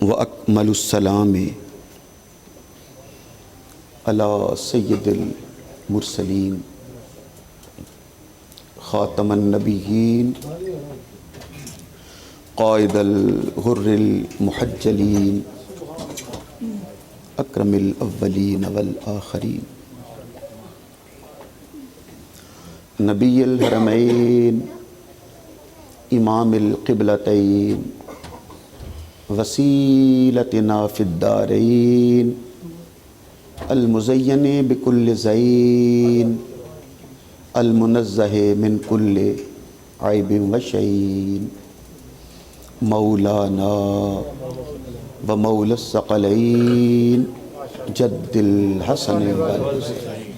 وأكمل السلام على سيد المرسلين خاتم النبيين قائد الغر المحجلين أكرم الأولين والآخرين نبي الحرمين امام القبلتين وسیلتنا فی الدارین المزین بکل زین المنزہ من کل عیب و شین مولانا و مولا الثقلین جد الحسن والحسین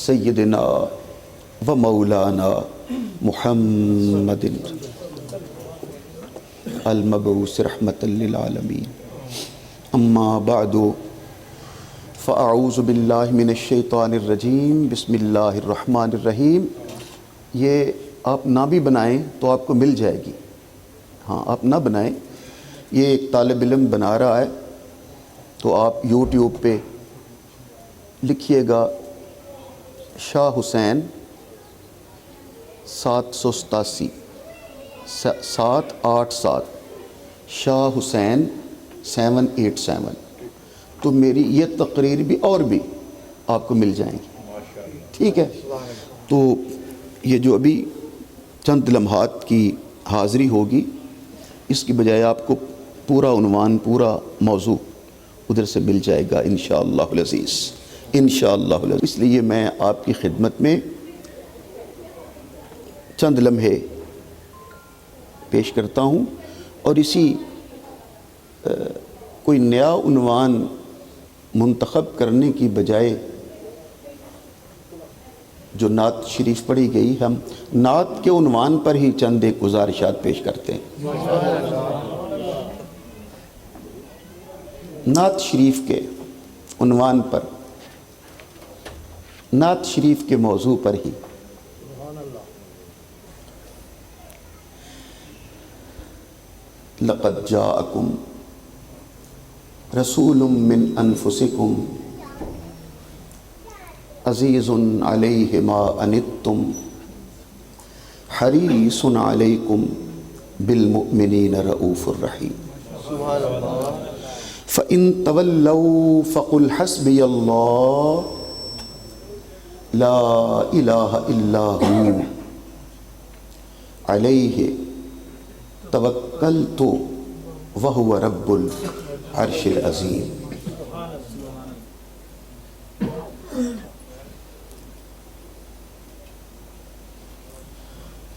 سیدنا و مولانا محمد المبعوث رحمة للعالمین اما بعد فاعوذ باللہ من الشیطان الرجیم بسم اللہ الرحمن الرحیم۔ یہ آپ نہ بھی بنائیں تو آپ کو مل جائے گی، ہاں آپ نہ بنائیں، یہ ایک طالب علم بنا رہا ہے تو آپ یوٹیوب پہ لکھیے گا شاہ حسین 787 787 شاہ حسین 787 تو میری یہ تقریر بھی اور بھی آپ کو مل جائیں گی، ٹھیک ہے؟ تو یہ جو ابھی چند لمحات کی حاضری ہوگی اس کی بجائے آپ کو پورا عنوان پورا موضوع ادھر سے مل جائے گا انشاءاللہ العزیز، انشاءاللہ العزیز۔ اس لیے میں آپ کی خدمت میں چند لمحے پیش کرتا ہوں اور اسی کوئی نیا عنوان منتخب کرنے کی بجائے جو نعت شریف پڑھی گئی، ہم نعت کے عنوان پر ہی چند ایک گزارشات پیش کرتے ہیں۔ نعت شریف کے عنوان پر، نعت شریف کے موضوع پر ہی لقد جاءکم رسول من انفسکم عزیز علیہ ما عنتم حریص علیکم بالمؤمنین رؤوف الرحیم فإن تولوا فقل حسبی اللہ لا الہ الا ہو علیہ توکلت وہو رب العرش العظیم۔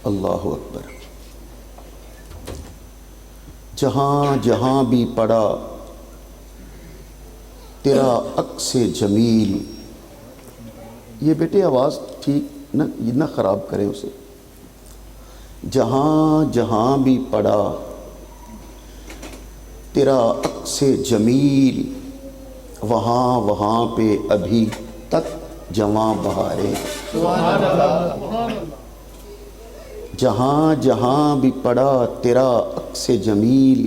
اللہ اکبر۔ جہاں جہاں بھی پڑا تیرا عکس جمیل، یہ بیٹے آواز ٹھیک نہ خراب کرے اسے، جہاں جہاں بھی پڑا تیرا عکس جمیل، وہاں وہاں پہ ابھی تک جواں بہاریں۔ جہاں جہاں بھی پڑا تیرا عکس جمیل،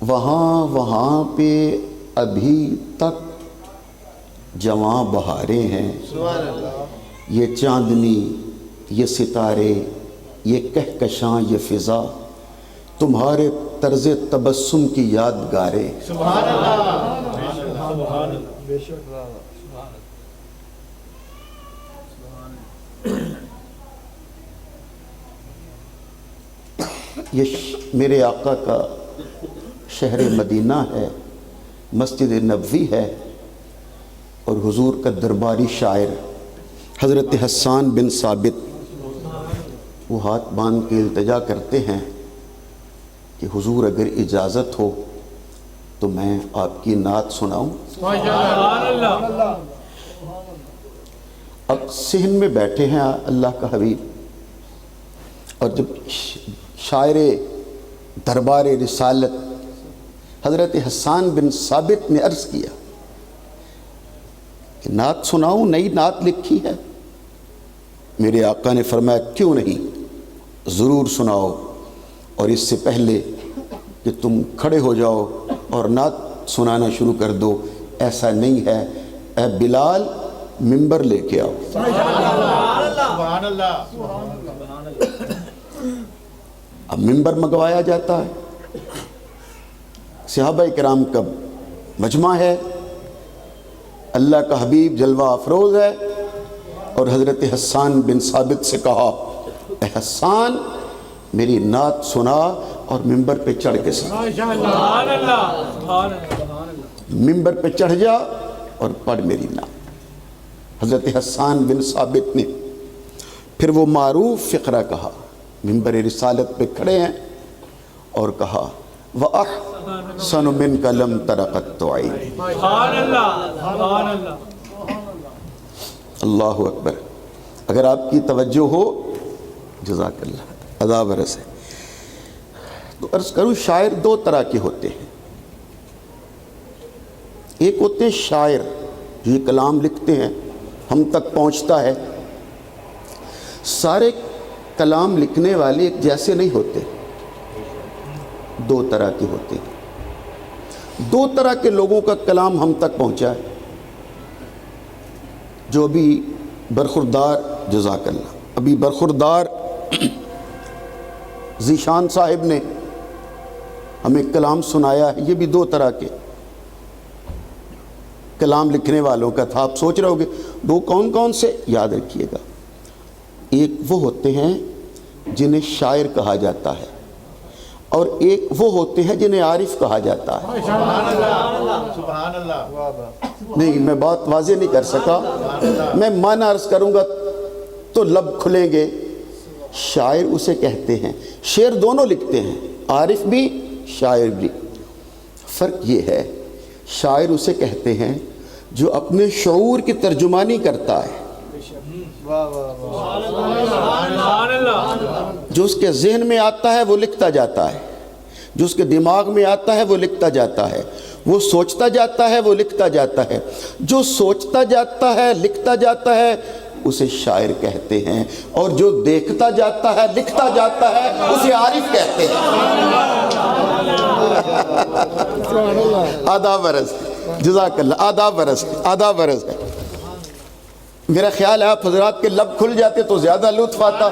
وہاں وہاں پہ ابھی تک جواں بہاریں ہیں۔ یہ چاندنی، یہ ستارے، یہ کہکشاں، یہ فضا تمہارے طرز تبسم کی یادگاریں۔ سبحان اللہ، سبحان اللہ، بے شک۔ یہ میرے آقا کا شہر مدینہ ہے، مسجد نبوی ہے، اور حضور کا درباری شاعر حضرت حسان بن ثابت وہ ہاتھ باندھ کے التجا کرتے ہیں کہ حضور اگر اجازت ہو تو میں آپ کی نعت سناؤں۔ اب صحن میں بیٹھے ہیں اللہ کا حبیب، اور جب شاعر دربار رسالت حضرت حسان بن ثابت نے عرض کیا کہ نعت سناؤں، نئی نعت لکھی ہے، میرے آقا نے فرمایا کیوں نہیں، ضرور سناؤ، اور اس سے پہلے کہ تم کھڑے ہو جاؤ اور نعت سنانا شروع کر دو، ایسا نہیں ہے، اے بلال ممبر لے کے آؤ۔ سبحان اللہ۔ اب ممبر منگوایا جاتا ہے، صحابہ کرام کا مجمع ہے، اللہ کا حبیب جلوہ افروز ہے، اور حضرت حسان بن ثابت سے کہا اے حسان میری نعت سنا، اور ممبر پہ چڑھ کے سنا، ممبر پہ چڑھ جا اور پڑھ میری نعت۔ حضرت حسان بن ثابت نے پھر وہ معروف فقرہ کہا، ممبر رسالت پہ کھڑے ہیں، اور کہا وَأَحْسَنُ مِنْكَ لَمْ تَرَ قَطُّ عَيْنٍ۔ اللہ اکبر۔ اگر آپ کی توجہ ہو، جزاک اللہ، ادا برس ہے۔ تو عرض کروں شاعر دو طرح کے ہوتے ہیں، ایک ہوتے ہیں شاعر جو یہ کلام لکھتے ہیں ہم تک پہنچتا ہے، سارے کلام لکھنے والے ایک جیسے نہیں ہوتے، دو طرح کے ہوتے ہیں، دو طرح کے لوگوں کا کلام ہم تک پہنچا ہے۔ جو بھی برخوردار، جزاک اللہ، ابھی برخوردار ذیشان صاحب نے ہمیں کلام سنایا ہے، یہ بھی دو طرح کے کلام لکھنے والوں کا تھا۔ آپ سوچ رہے ہوگے دو کون کون سے؟ یاد رکھیے گا، ایک وہ ہوتے ہیں جنہیں شاعر کہا جاتا ہے، اور ایک وہ ہوتے ہیں جنہیں عارف کہا جاتا ہے۔ سبحان اللہ۔ نہیں، میں بات واضح نہیں کر سکا، میں معنی عرض کروں گا تو لب کھلیں گے۔ شاعر اسے کہتے ہیں، شعر دونوں لکھتے ہیں، عارف بھی شاعر بھی۔ فرق یہ ہے، شاعر اسے کہتے ہیں جو اپنے شعور کی ترجمانی کرتا ہے، جو اس کے ذہن میں آتا ہے وہ لکھتا جاتا ہے، جو اس کے دماغ میں آتا ہے وہ لکھتا جاتا ہے، وہ سوچتا جاتا ہے وہ لکھتا جاتا ہے، جو سوچتا جاتا ہے لکھتا جاتا ہے اسے شاعر کہتے ہیں، اور جو دیکھتا جاتا ہے لکھتا جاتا ہے اسے عارف کہتے ہیں۔ آدھا برس، جزاک اللہ، آدھا برس، آدھا برس ہے۔ میرا خیال ہے آپ حضرات کے لب کھل جاتے تو زیادہ لطف آتا۔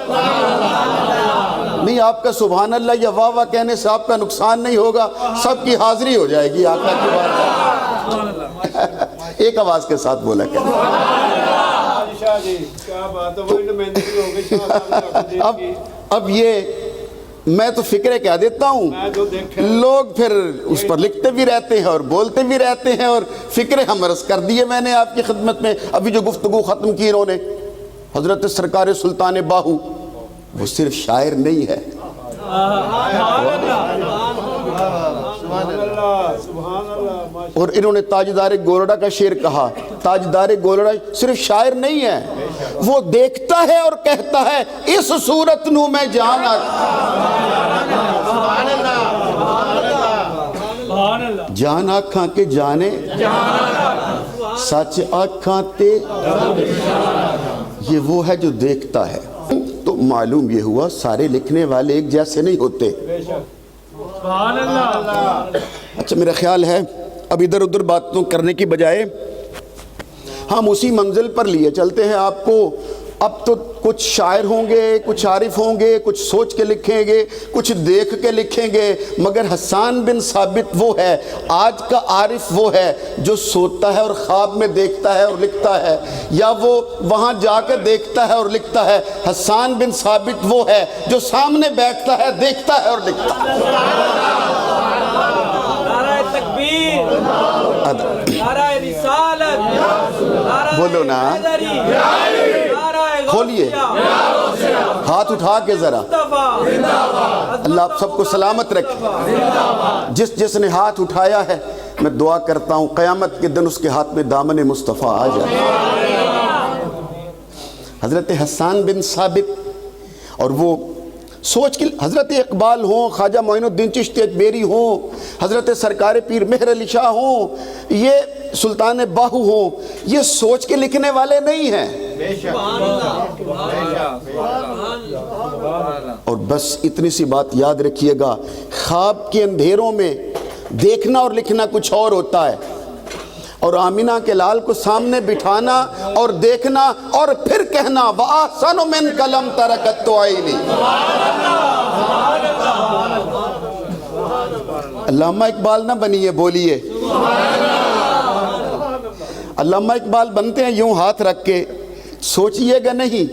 نہیں، آپ کا سبحان اللہ یا واہ واہ کہنے سے آپ کا نقصان نہیں ہوگا، سب کی حاضری ہو جائے گی آقا کی بات۔ ایک آواز کے ساتھ بولا کریں۔ اب یہ میں تو فکرے کہہ دیتا ہوں، لوگ پھر اس پر لکھتے بھی رہتے ہیں اور بولتے بھی رہتے ہیں، اور فکرے ہم عرض کر دیے میں نے آپ کی خدمت میں۔ ابھی جو گفتگو ختم کی انہوں نے، حضرت سرکار سلطان باہو، وہ صرف شاعر نہیں ہے، اور انہوں نے تاجدار گولڑا کا شعر کہا، تاجدار گولڑا صرف شاعر نہیں ہے، وہ دیکھتا ہے اور کہتا ہے اس صورت نو میں جانا، جان آکھاں کے جانے سچ آکھاں تے، یہ وہ ہے جو دیکھتا ہے۔ تو معلوم یہ ہوا سارے لکھنے والے ایک جیسے نہیں ہوتے۔ اچھا، میرا خیال ہے اب ادھر ادھر باتوں کرنے کی بجائے ہم اسی منزل پر لیے چلتے ہیں آپ کو۔ اب تو کچھ شاعر ہوں گے، کچھ عارف ہوں گے، کچھ سوچ کے لکھیں گے، کچھ دیکھ کے لکھیں گے، مگر حسان بن ثابت وہ ہے، آج کا عارف وہ ہے جو سوتا ہے اور خواب میں دیکھتا ہے اور لکھتا ہے، یا وہ وہاں جا کے دیکھتا ہے اور لکھتا ہے۔ حسان بن ثابت وہ ہے جو سامنے بیٹھتا ہے، دیکھتا ہے اور لکھتا ہے۔ نعرہ تکبیر، نعرہ رسالت، بولو نا، کھولیے ہاتھ اٹھا کے ذرا، اللہ آپ سب کو سلامت رکھے۔ جس نے ہاتھ اٹھایا ہے میں دعا کرتا ہوں قیامت کے دن اس کے ہاتھ میں دامن مصطفیٰ آ جائے۔ حضرت حسان بن ثابت، اور وہ سوچ کے حضرت اقبال ہوں، خواجہ معین الدین چشتی اجمیری ہوں، حضرت سرکار پیر مہر علی شاہ ہوں، یہ سلطان باہو ہوں، یہ سوچ کے لکھنے والے نہیں ہیں، بے شک اور بس اتنی سی بات یاد رکھیے گا، خواب کے اندھیروں میں دیکھنا اور لکھنا کچھ اور ہوتا ہے، اور آمینہ کے لال کو سامنے بٹھانا اور دیکھنا اور پھر کہنا وَأَحْسَنُ مِنْكَ لَمْ تَرَكَتْ عَيْنِي۔ علامہ اقبال نہ بنیے، بولیے علامہ اقبال بنتے ہیں یوں ہاتھ رکھ کے، سوچئے گا نہیں،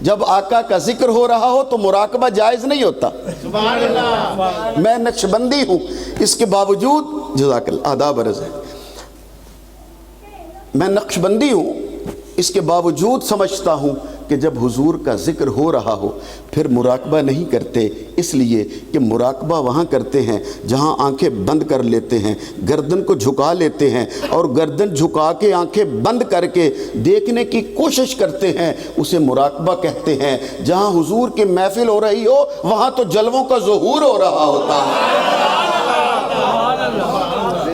جب آقا کا ذکر ہو رہا ہو تو مراقبہ جائز نہیں ہوتا۔ سبحان اللہ۔ میں نقشبندی ہوں، اس کے باوجود جزاک اللہ، آداب عرض ہے، میں نقشبندی ہوں، اس کے باوجود سمجھتا ہوں کہ جب حضور کا ذکر ہو رہا ہو پھر مراقبہ نہیں کرتے، اس لیے کہ مراقبہ وہاں کرتے ہیں جہاں آنکھیں بند کر لیتے ہیں، گردن کو جھکا لیتے ہیں، اور گردن جھکا کے آنکھیں بند کر کے دیکھنے کی کوشش کرتے ہیں، اسے مراقبہ کہتے ہیں۔ جہاں حضور کی محفل ہو رہی ہو وہاں تو جلووں کا ظہور ہو رہا ہوتا ہے،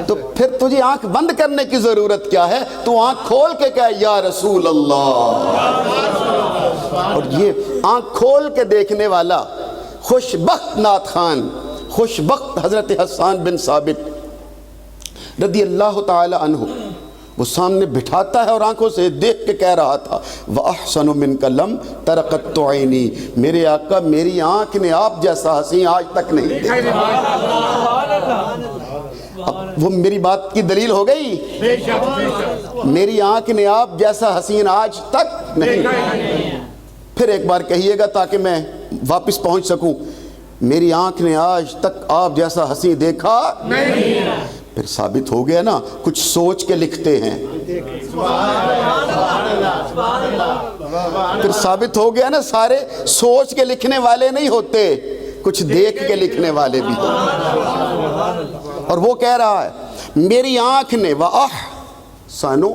تو پھر تجھے آنکھ بند کرنے کی ضرورت کیا ہے؟ تو آنکھ کھول کے کہے یا رسول اللہ۔ اور یہ آنکھ کھول کے دیکھنے والا خوش بخت نعت خان، خوش بخت حضرت حسان بن ثابت رضی اللہ تعالی عنہ، وہ سامنے بٹھاتا ہے اور آنکھوں سے دیکھ کے کہہ رہا تھا وَأَحْسَنُ مِنْكَ لَمْ تَرَقَتْ عَيْنِي، میرے آقا میری آنکھ نے آپ جیسا حسین آج تک نہیں دیکھا۔ اب وہ میری بات کی دلیل ہو گئی، میری آنکھ نے آپ جیسا حسین آج تک نہیں۔ پھر ایک بار کہیے گا تاکہ میں واپس پہنچ سکوں، میری آنکھ نے آج تک آپ جیسا حسین دیکھا نہیں۔ پھر ثابت ہو گیا نا، کچھ سوچ کے لکھتے ہیں، پھر ثابت ہو گیا نا سارے سوچ کے لکھنے والے نہیں ہوتے، کچھ دیکھ کے لکھنے والے بھی ہوتے۔ اور وہ کہہ رہا ہے میری آنکھ نے وَأَحْسَنُ،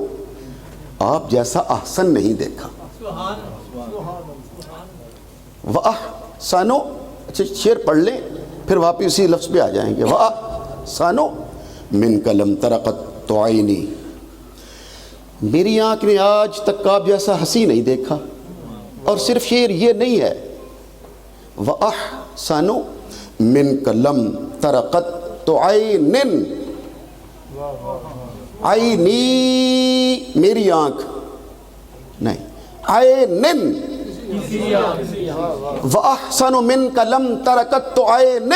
آپ جیسا احسن نہیں دیکھا۔ وَأَحْسَنُ، اچھا شعر پڑھ لیں پھر واپس اسی لفظ پہ آ جائیں گے۔ وَأَحْسَنُ مِنْكَ لَمْ تَرَقَتْ عَيْنِي، میری آنکھ نے آج تک آپ جیسا ہنسی نہیں دیکھا۔ اور صرف شعر یہ نہیں ہے، وَأَحْسَنُ مِنْكَ لَمْ تَرَقَتْ عَيْنٍ، عَيْنِي میری آنکھ نہیں، عَيْنٍ، وَأَحْسَنُ مِنْكَ لَمْ تَرَقَتْ عَيْنٍ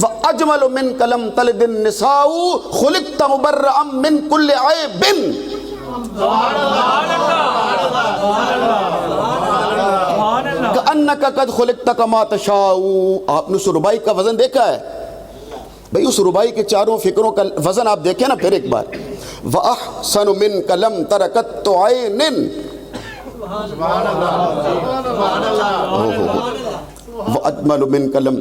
وَأَجْمَلُ مِنْكَ لَمْ تَلِدِ النِّسَاءُ خُلِقْتَ مُبَرَّأً مِنْ كُلِّ عَيْبٍ۔ كَأَنَّكَ قَدْ خُلِقْتَ كَمَا تَشَاءُ۔ آپ نے اس ربائی کا وزن دیکھا ہے بھئی؟ اس ربائی کے چاروں فکروں کا وزن آپ دیکھیں نا پھر ایک بار، وَأَحْسَنُ مِنْكَ لَمْ تَرَقَتْ عَيْنٍ، وَأَجْمَلُ مِنْكَ لَمْ،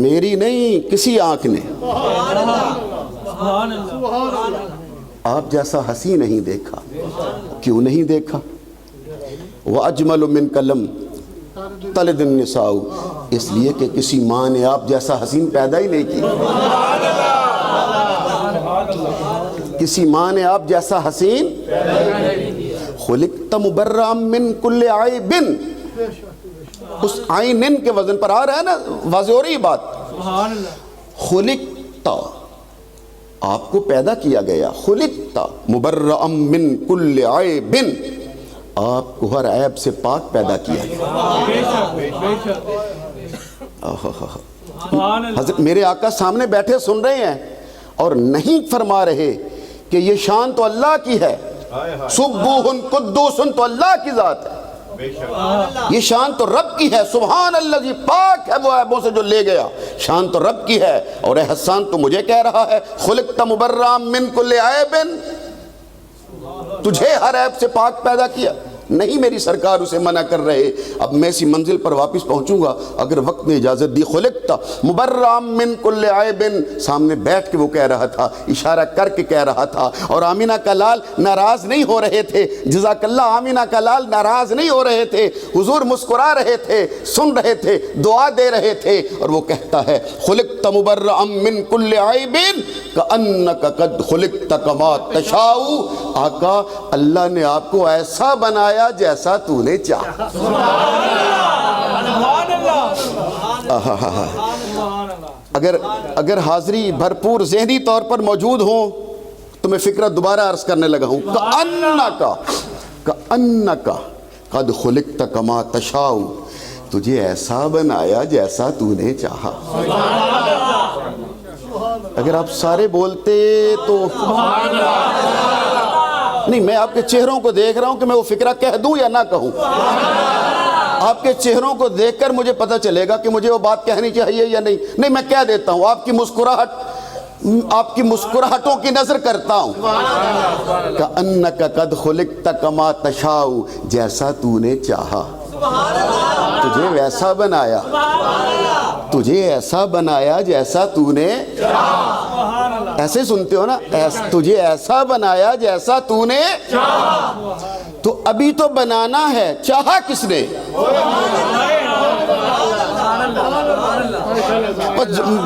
میری نہیں کسی آنکھ نے آپ جیسا ہنسی نہیں دیکھا۔ کیوں نہیں دیکھا؟ وَأَجْمَلُ مِنْكَ لَمْ تَلِدِ النِّسَاءُ، اس لیے کہ کسی ماں نے آپ جیسا حسین پیدا ہی نہیں کی، کسی ماں نے آپ جیسا حسین۔ خلقت مبرأ من کل عیب، اس عینن کے وزن پر آ رہا ہے نا، واضح ہو رہی بات۔ خلقت، آپ کو پیدا کیا گیا، خلقت مبرأ من کل عیب، آپ کو ہر عیب سے پاک پیدا کیا گیا۔ حضرت میرے آقا سامنے بیٹھے سن رہے ہیں اور نہیں فرما رہے کہ یہ شان تو اللہ کی ہے، سبوح قدوس تو اللہ کی ذات ہے، یہ شان تو رب کی ہے، سبحان اللہ جی، پاک ہے وہ عیبوں سے جو لے گیا، شان تو رب کی ہے۔ اور اے حسان تو مجھے کہہ رہا ہے خلقت مبرأ من کل عیب، تجھے ہر عیب سے پاک پیدا کیا۔ نہیں میری سرکار اسے منع کر رہے۔ اب میں اسی منزل پر واپس پہنچوں گا اگر وقت نے اجازت دی۔ خلقت مبرأ من کل عیب، سامنے بیٹھ کے وہ کہہ رہا تھا، اشارہ کر کے کہہ رہا تھا، اور آمینہ کا لال ناراض نہیں ہو رہے تھے، جزاک اللہ، آمینہ کا لال ناراض نہیں ہو رہے تھے، حضور مسکرا رہے تھے، سن رہے تھے، دعا دے رہے تھے، اور وہ کہتا ہے خلقت مبرأ من کل عیب کأنک قد خلقت کما تشاء، آقا اللہ نے آپ کو ایسا بنایا جیسا تو نے چاہا۔ اگر حاضری بھرپور ذہنی طور پر موجود ہوں تو میں فکرہ دوبارہ عرض کرنے لگا ہوں، کأنک قد خلقت کما تشاء، تجھے ایسا بنایا جیسا تو نے چاہا۔ اگر آپ سارے بولتے تو نہیں، میں آپ کے چہروں کو دیکھ رہا ہوں کہ میں وہ فکرہ کہہ دوں یا نہ کہوں۔ آپ کے چہروں کو دیکھ کر مجھے پتہ چلے گا کہ مجھے وہ بات کہنی چاہیے یا نہیں۔ نہیں، میں کہہ دیتا ہوں، آپ کی مسکراہٹوں کی نظر کرتا ہوں۔ کأنک قد خلقت کما تشاء، جیسا تو نے چاہا تجھے ویسا بنایا، تجھے ایسا بنایا جیسا تو نے، ایسے سنتے ہو نا، تجھے ایسا بنایا جیسا تو نے، تو ابھی تو بنانا ہے، چاہا کس نے؟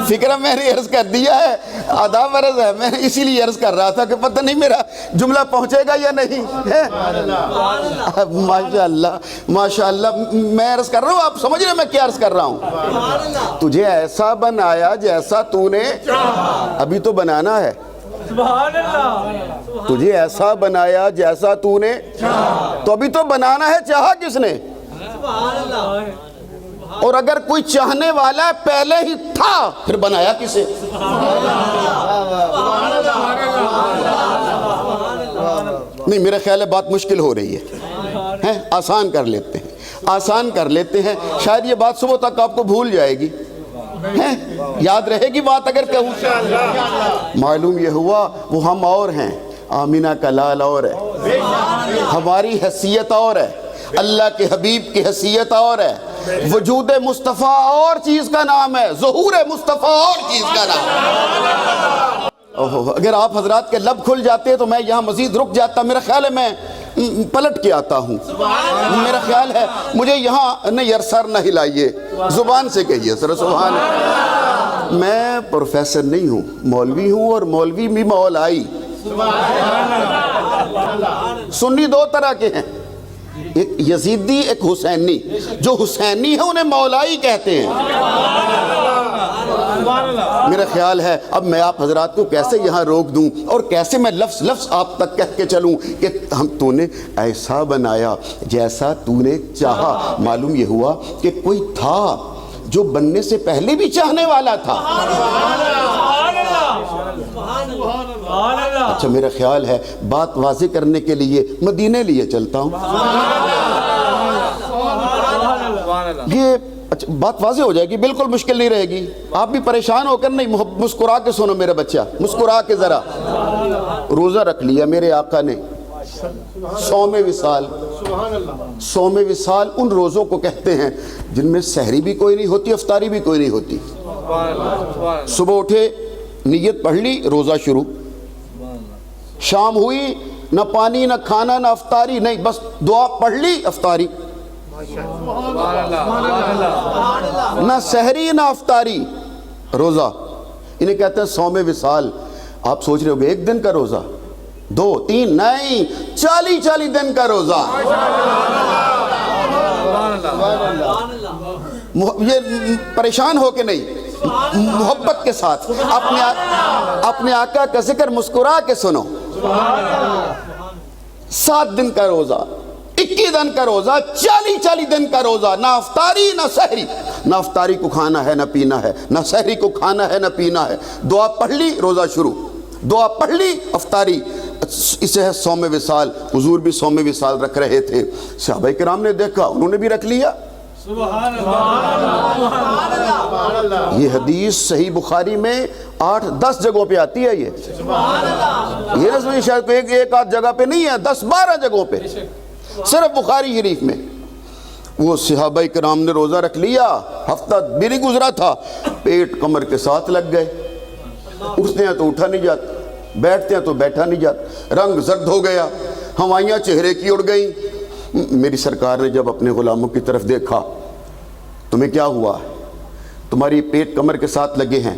فکرہ میں نے عرض کر دیا ہے، آداب عرض ہے، میں اسی لیے عرض کر رہا تھا کہ پتہ نہیں میرا جملہ پہنچے گا یا نہیں۔ ماشاءاللہ ماشاءاللہ، میں عرض کر رہا ہوں، آپ سمجھ رہے ہیں میں کیا عرض کر رہا ہوں؟ تجھے ایسا بنایا جیسا تو نے، ابھی تو بنانا ہے، تجھے ایسا بنایا جیسا تو نے، تو ابھی تو بنانا ہے، چاہا کس نے؟ اور اگر کوئی چاہنے والا ہے پہلے ہی تھا، پھر بنایا کسے؟ نہیں، میرا خیال ہے بات مشکل ہو رہی ہے، آسان کر لیتے ہیں، آسان کر لیتے ہیں، شاید یہ بات صبح تک آپ کو بھول جائے گی، یاد رہے گی بات اگر کہوں۔ معلوم یہ ہوا وہ ہم اور ہیں، آمینہ کا لال اور ہے، ہماری حیثیت اور ہے، اللہ کے حبیب کی حیثیت اور ہے، وجود مصطفیٰ اور چیز کا نام ہے، ظہور مصطفیٰ اور چیز کا نام ہے۔ اگر آپ حضرات کے لب کھل جاتے تو میں یہاں مزید رک جاتا، میرا خیال ہے میں پلٹ کے آتا ہوں، میرا خیال ہے مجھے یہاں نہیں، سر نہ ہلائیے، زبان سے کہیے سر سبحان اللہ۔ میں پروفیسر نہیں ہوں، مولوی ہوں، اور مولوی بھی مولائی۔ سنی دو طرح کے ہیں، ایک یزیدی ایک حسینی، جو حسینی ہے انہیں مولائی کہتے ہیں۔ میرا خیال ہے اب میں آپ حضرات کو کیسے یہاں روک دوں اور کیسے میں لفظ لفظ آپ تک کہہ کے چلوں کہ تو نے ایسا بنایا جیسا تو نے چاہا۔ معلوم یہ ہوا کہ کوئی تھا جو بننے سے پہلے بھی چاہنے والا تھا۔ اچھا، میرا خیال ہے بات واضح کرنے کے لیے مدینے لیے چلتا ہوں، یہ اچھا بات واضح ہو جائے گی، بالکل مشکل نہیں رہے گی، آپ بھی پریشان ہو کر نہیں، مسکرا کے سنو میرا بچہ، مسکرا کے ذرا۔ روزہ رکھ لیا میرے آقا نے، صوم وصال۔ صوم وصال ان روزوں کو کہتے ہیں جن میں سحری بھی کوئی نہیں ہوتی، افطاری بھی کوئی نہیں ہوتی۔ صبح اٹھے، نیت پڑھ لی، روزہ شروع، شام ہوئی، نہ پانی نہ کھانا نہ افطاری، نہیں بس دعا پڑھ لی، افطاری، نہ سحری نہ افطاری، روزہ۔ انہیں کہتے ہیں صوم وصال۔ آپ سوچ رہے ہو گے ایک دن کا روزہ، 2 3 نہیں، 40 دن کا روزہ۔ یہ پریشان ہو کے نہیں، محبت کے ساتھ اپنے آقا کا ذکر مسکرا کے سنو۔ 7 دن کا روزہ، 21 دن کا روزہ، 40 دن کا روزہ، نہ افطاری نہ سحری، نہ افطاری کو کھانا ہے نہ پینا ہے، نہ سحری کو کھانا ہے نہ پینا ہے، دعا پڑھ لی، روزہ شروع، دعا پڑھ لی، افطاری۔ اسے ہے صوم وصال۔ حضور بھی صوم وصال رکھ رہے تھے، صحابہ کرام نے دیکھا، انہوں نے بھی رکھ لیا۔ یہ حدیث صحیح بخاری میں 8-10 جگہوں پہ آتی ہے، یہ نہ شاید ایک آدھ جگہ پہ نہیں ہے، 10-12 جگہوں پہ، صرف بخاری شریف میں۔ وہ صحابہ کرام نے روزہ رکھ لیا، ہفتہ بھی نہیں گزرا تھا، پیٹ کمر کے ساتھ لگ گئے، اٹھتے ہیں تو اٹھا نہیں جاتا، بیٹھتے ہیں تو بیٹھا نہیں جاتا، رنگ زرد ہو گیا، ہوائیاں چہرے کی اڑ گئیں۔ میری سرکار نے جب اپنے غلاموں کی طرف دیکھا، تمہیں کیا ہوا؟ تمہاری پیٹ کمر کے ساتھ لگے ہیں،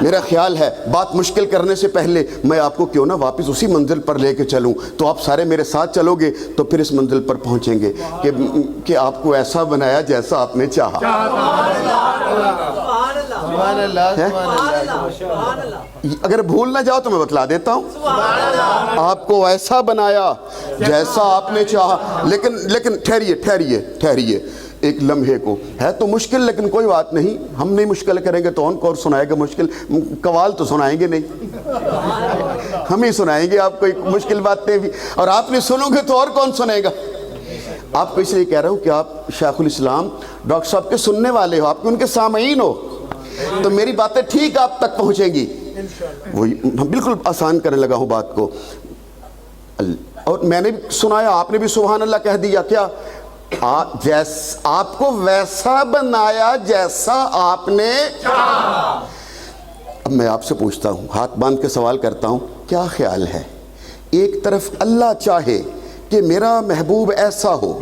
میرا خیال ہے بات مشکل کرنے سے پہلے میں آپ کو کیوں نہ واپس اسی منزل پر لے کے چلوں، تو آپ سارے میرے ساتھ چلو گے تو پھر اس منزل پر پہنچیں گے کہ آپ کو ایسا بنایا جیسا آپ نے چاہا۔ اگر بھول نہ جاؤ تو میں بتلا دیتا ہوں، آپ کو ایسا بنایا جیسا آپ نے چاہا۔ لیکن ٹھہریے ایک لمحے کو، ہے تو مشکل لیکن کوئی بات نہیں، ہم نہیں مشکل کریں گے تو کون سنائے گا مشکل؟ قوال تو سنائیں گے نہیں، ہم ہی سنائیں گے آپ کو ایک مشکل باتیں بھی، اور آپ نے سنو گے تو اور کون سنے گا؟ آپ کو اس لیے کہہ رہا ہوں کہ آپ شیخ الاسلام ڈاکٹر صاحب کے سننے والے ہو، آپ کے ان کے سامعین ہو، تو میری باتیں ٹھیک آپ تک پہنچیں گی۔ وہی بالکل آسان کرنے لگا ہوں بات کو، اور میں نے بھی سنایا، آپ نے بھی سبحان اللہ کہہ دیا۔ کیا آپ کو ویسا بنایا جیسا آپ نے چاہا۔ اب میں آپ سے پوچھتا ہوں، ہاتھ باندھ کے سوال کرتا ہوں، کیا خیال ہے ایک طرف اللہ چاہے کہ میرا محبوب ایسا ہو،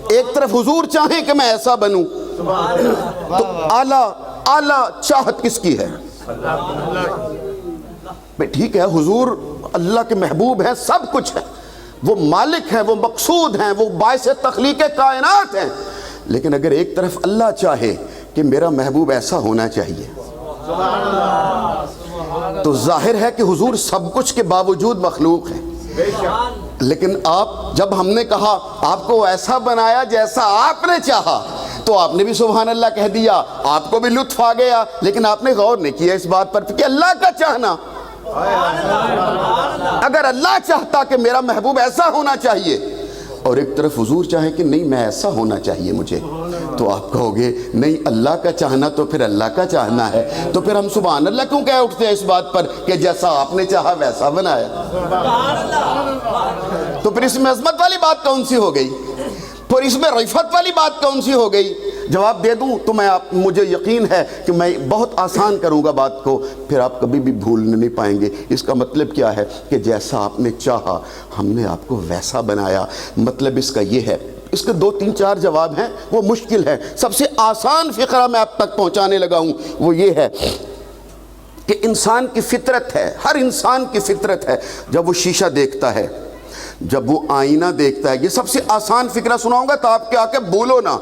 ایک طرف حضور چاہیں کہ میں ایسا بنوں، تو اعلیٰ چاہت کس کی ہے؟ ٹھیک ہے، حضور اللہ کے محبوب ہیں، سب کچھ ہے، وہ مالک ہیں، وہ مقصود ہیں، وہ باعث تخلیق کائنات ہیں، لیکن اگر ایک طرف اللہ چاہے کہ میرا محبوب ایسا ہونا چاہیے، تو ظاہر ہے کہ حضور سب کچھ کے باوجود مخلوق ہیں۔ لیکن جب ہم نے کہا آپ کو ایسا بنایا جیسا آپ نے چاہا، تو آپ نے بھی سبحان اللہ کہہ دیا، آپ کو بھی لطف آ گیا، لیکن آپ نے غور نہیں کیا اس بات پر کہ اللہ کا چاہنا، اگر اللہ چاہتا کہ میرا محبوب ایسا ہونا چاہیے اور ایک طرف حضور چاہے کہ نہیں میں ایسا ہونا چاہیے مجھے، تو آپ کہو گے نہیں اللہ کا چاہنا تو پھر اللہ کا چاہنا ہے، تو پھر ہم سبحان اللہ کیوں کہہ اٹھتے ہیں اس بات پر کہ جیسا آپ نے چاہا ویسا بنایا؟ تو پھر اس میں عظمت والی بات کون سی ہو گئی؟ پھر اس میں رفعت والی بات کون سی ہو گئی؟ جواب دے دوں تو مجھے یقین ہے کہ میں بہت آسان کروں گا بات کو، پھر آپ کبھی بھی بھولنے نہیں پائیں گے۔ اس کا مطلب کیا ہے کہ جیسا آپ نے چاہا ہم نے آپ کو ویسا بنایا۔ مطلب اس کا یہ ہے، اس کے 2 3 4 جواب ہیں، وہ مشکل ہے۔ سب سے آسان فقرہ میں آپ تک پہنچانے لگا ہوں، وہ یہ ہے کہ انسان کی فطرت ہے، ہر انسان کی فطرت ہے، جب وہ شیشہ دیکھتا ہے، جب وہ آئینہ دیکھتا ہے، یہ سب سے آسان فقرہ سناؤں گا تو آپ کے آ کے بولو نا،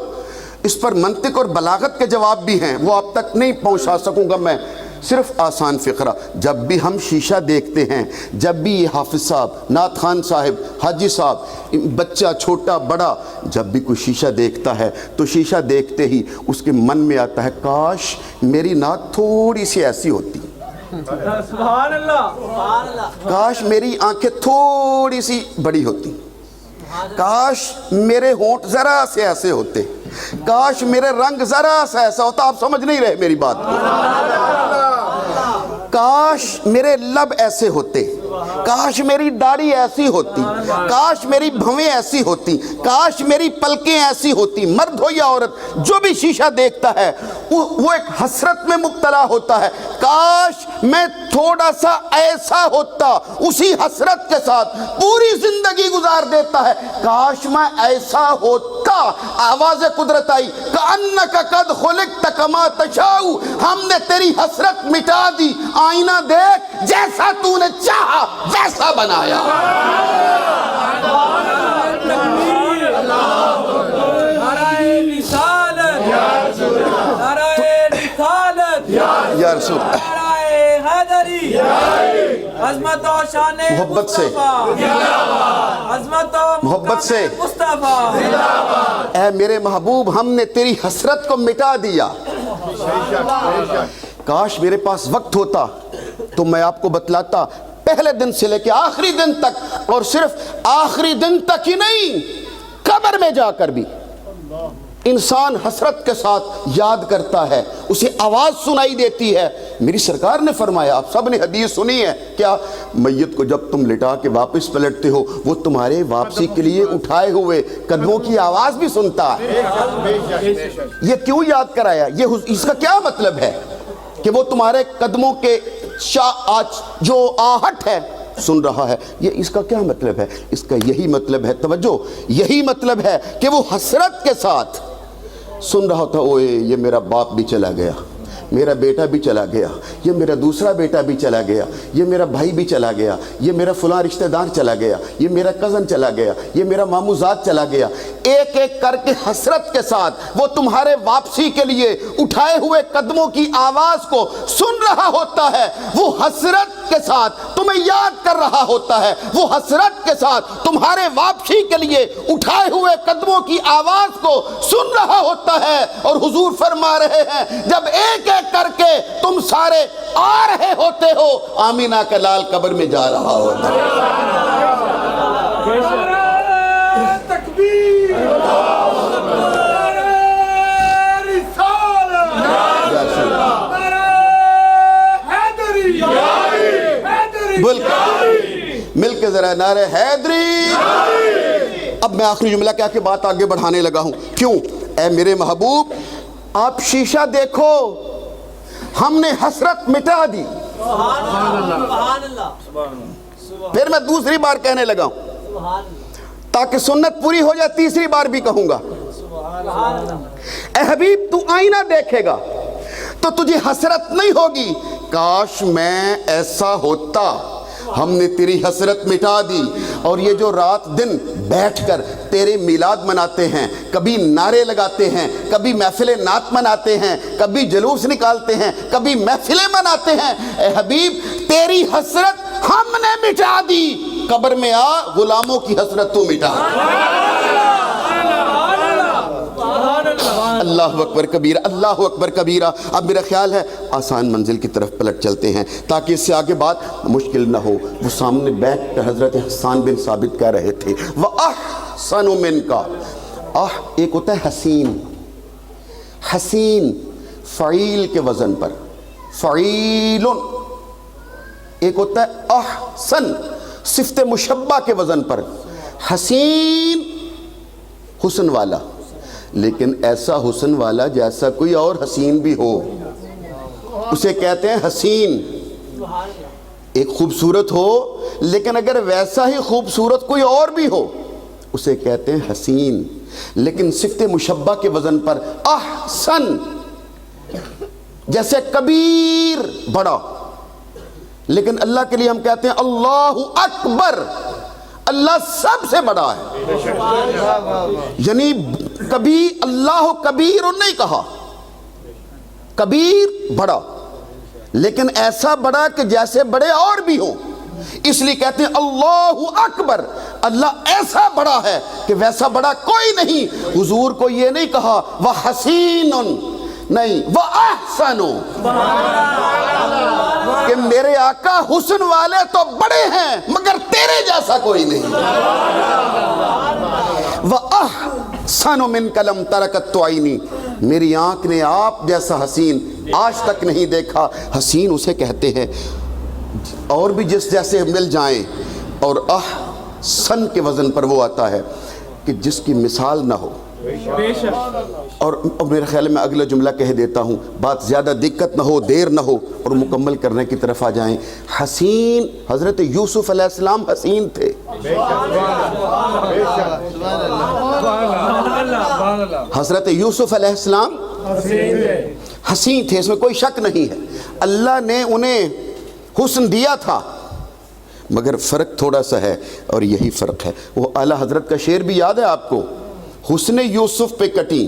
اس پر منطق اور بلاغت کے جواب بھی ہیں، وہ آپ تک نہیں پہنچا سکوں گا میں، صرف آسان فقرہ۔ جب بھی ہم شیشہ دیکھتے ہیں، جب بھی یہ حافظ صاحب، نعت خان صاحب، حاجی صاحب، بچہ چھوٹا بڑا، جب بھی کوئی شیشہ دیکھتا ہے تو شیشہ دیکھتے ہی اس کے من میں آتا ہے کاش میری نعت تھوڑی سی ایسی ہوتی، سبحان اللہ، کاش میری آنکھیں تھوڑی سی بڑی ہوتی، کاش میرے ہونٹ ذرا سے ایسے ہوتے، کاش میرے رنگ ذرا سا ایسا ہوتا۔ آپ سمجھ نہیں رہے میری بات کو، کاش میرے لب ایسے ہوتے، کاش میری داڑھی ایسی ہوتی، کاش میری بھویں ایسی ہوتی، کاش میری پلکیں ایسی ہوتی۔ مرد ہو یا عورت، جو بھی شیشہ دیکھتا ہے وہ ایک حسرت میں مبتلا ہوتا ہے، کاش میں تھوڑا سا ایسا ہوتا، اسی حسرت کے ساتھ پوری زندگی گزار دیتا ہے، کاش میں ایسا ہوتا۔ آواز قدرت آئی، کأنک قد خلقت کما تشاء، ہم نے تیری حسرت مٹا دی، آئینہ دیکھ، جیسا تو نے چاہا ویسا بنایا۔ یا رسول عظمت و شان محبت سے، عظمت و محبت سے، مصطفیٰ، اے میرے محبوب ہم نے تیری حسرت کو مٹا دیا، کاش میرے پاس وقت ہوتا تو میں آپ کو بتلاتا پہلے دن سے لے کے آخری دن تک، اور صرف آخری دن تک ہی نہیں، قبر میں جا کر بھی انسان حسرت کے ساتھ یاد کرتا ہے، اسے آواز سنائی دیتی ہے۔ میری سرکار نے فرمایا، آپ سب نے حدیث سنی ہے، کیا میت کو جب تم لٹا کے واپس پلٹتے ہو وہ تمہارے واپسی کے لیے اٹھائے ہوئے قدموں کی آواز بھی سنتا ہے۔ یہ کیوں یاد کرایا؟ اس کا کیا مطلب ہے کہ وہ تمہارے قدموں کے جو آہٹ ہے سن رہا ہے. یہ اس کا کیا مطلب ہے؟ اس کا یہی مطلب ہے، توجہ، یہی مطلب ہے کہ وہ حسرت کے ساتھ سن رہا تھا، اوئے یہ میرا باپ بھی چلا گیا، میرا بیٹا بھی چلا گیا، یہ میرا دوسرا بیٹا بھی چلا گیا، یہ میرا بھائی بھی چلا گیا، یہ میرا فلاں رشتہ دار چلا گیا، یہ میرا کزن چلا گیا، یہ میرا ماموں زاد چلا گیا. ایک ایک کر کے حسرت کے ساتھ وہ تمہارے واپسی کے لیے اٹھائے ہوئے قدموں کی آواز کو سن رہا ہوتا ہے. وہ حسرت کے ساتھ تمہیں یاد کر رہا ہوتا ہے، وہ حسرت کے ساتھ تمہارے واپسی کے لیے اٹھائے ہوئے قدموں کی آواز کو سن رہا ہوتا ہے. اور حضور فرما رہے ہیں جب ایک ایک کر کے تم سارے آ رہے ہوتے ہو، آمینہ کا لال قبر میں جا رہا ہوتا ہے. مل کے ذرا نعرہ حیدری. اب میں آخری جملہ کہہ کے بات آگے بڑھانے لگا ہوں. کیوں؟ اے میرے محبوب، آپ شیشہ دیکھو، ہم نے حسرت مٹا دی. پھر میں دوسری بار کہنے لگا ہوں تاکہ سنت پوری ہو جائے، تیسری بار بھی کہوں گا. اے حبیب، تو آئینہ دیکھے گا تو تجھے حسرت نہیں ہوگی کاش میں ایسا ہوتا. ہم نے تیری حسرت مٹا دی. اور یہ جو رات دن بیٹھ کر تیرے میلاد مناتے ہیں، کبھی نعرے لگاتے ہیں، کبھی محفل نعت مناتے ہیں، کبھی جلوس نکالتے ہیں، کبھی محفلیں مناتے ہیں، اے حبیب تیری حسرت ہم نے مٹا دی. قبر میں آ، غلاموں کی حسرت تو مٹا. اللہ اکبر کبیرہ، اللہ اکبر کبیرہ. اب میرا خیال ہے آسان منزل کی طرف پلٹ چلتے ہیں تاکہ اس سے آگے بات مشکل نہ ہو. وہ سامنے بیٹھ کر حضرت حسان بن ثابت کہہ رہے تھے وَأَحْسَنُ مِنْكَ. ایک ہوتا ہے حسین، حسین فعیل کے وزن پر، فعیل. ایک ہوتا ہے احسن صفت مشبہ کے وزن پر، حسین حسن والا. لیکن ایسا حسن والا جیسا کوئی اور حسین بھی ہو اسے کہتے ہیں حسین. ایک خوبصورت ہو لیکن اگر ویسا ہی خوبصورت کوئی اور بھی ہو اسے کہتے ہیں حسین. لیکن صفت مشبہ کے وزن پر احسن، جیسے کبیر بڑا. لیکن اللہ کے لیے ہم کہتے ہیں اللہ اکبر، اللہ سب سے بڑا ہے. یعنی کبھی اللہ کبیر نہیں کہا، کبیر بڑا، لیکن ایسا بڑا کہ جیسے بڑے اور بھی ہوں. اس لیے کہتے ہیں اللہ اکبر، اللہ ایسا بڑا ہے کہ ویسا بڑا کوئی نہیں. حضور کو یہ نہیں کہا وحسین، نہیں وَأَحْسَنُ، کہ میرے آقا حسن والے تو بڑے ہیں مگر تیرے جیسا کوئی نہیں. وَأَحْسَنُ مِنْكَ لَمْ تَرَكَتْ عَيْنِي، میری آنکھ نے آپ جیسا حسین آج تک نہیں دیکھا. حسین اسے کہتے ہیں اور بھی جس جیسے مل جائیں. اور احسن کے وزن پر وہ آتا ہے کہ جس کی مثال نہ ہو. اور میرے خیال میں اگلا جملہ کہہ دیتا ہوں، بات زیادہ دقت نہ ہو، دیر نہ ہو اور مکمل کرنے کی طرف آ جائیں. حسین، حضرت یوسف علیہ السلام حسین تھے. حضرت یوسف علیہ السلام حسین تھے، اس میں کوئی شک نہیں ہے. اللہ نے انہیں حسن دیا تھا مگر فرق تھوڑا سا ہے اور یہی فرق ہے. وہ اعلیٰ حضرت کا شعر بھی یاد ہے آپ کو، حسن یوسف پہ کٹی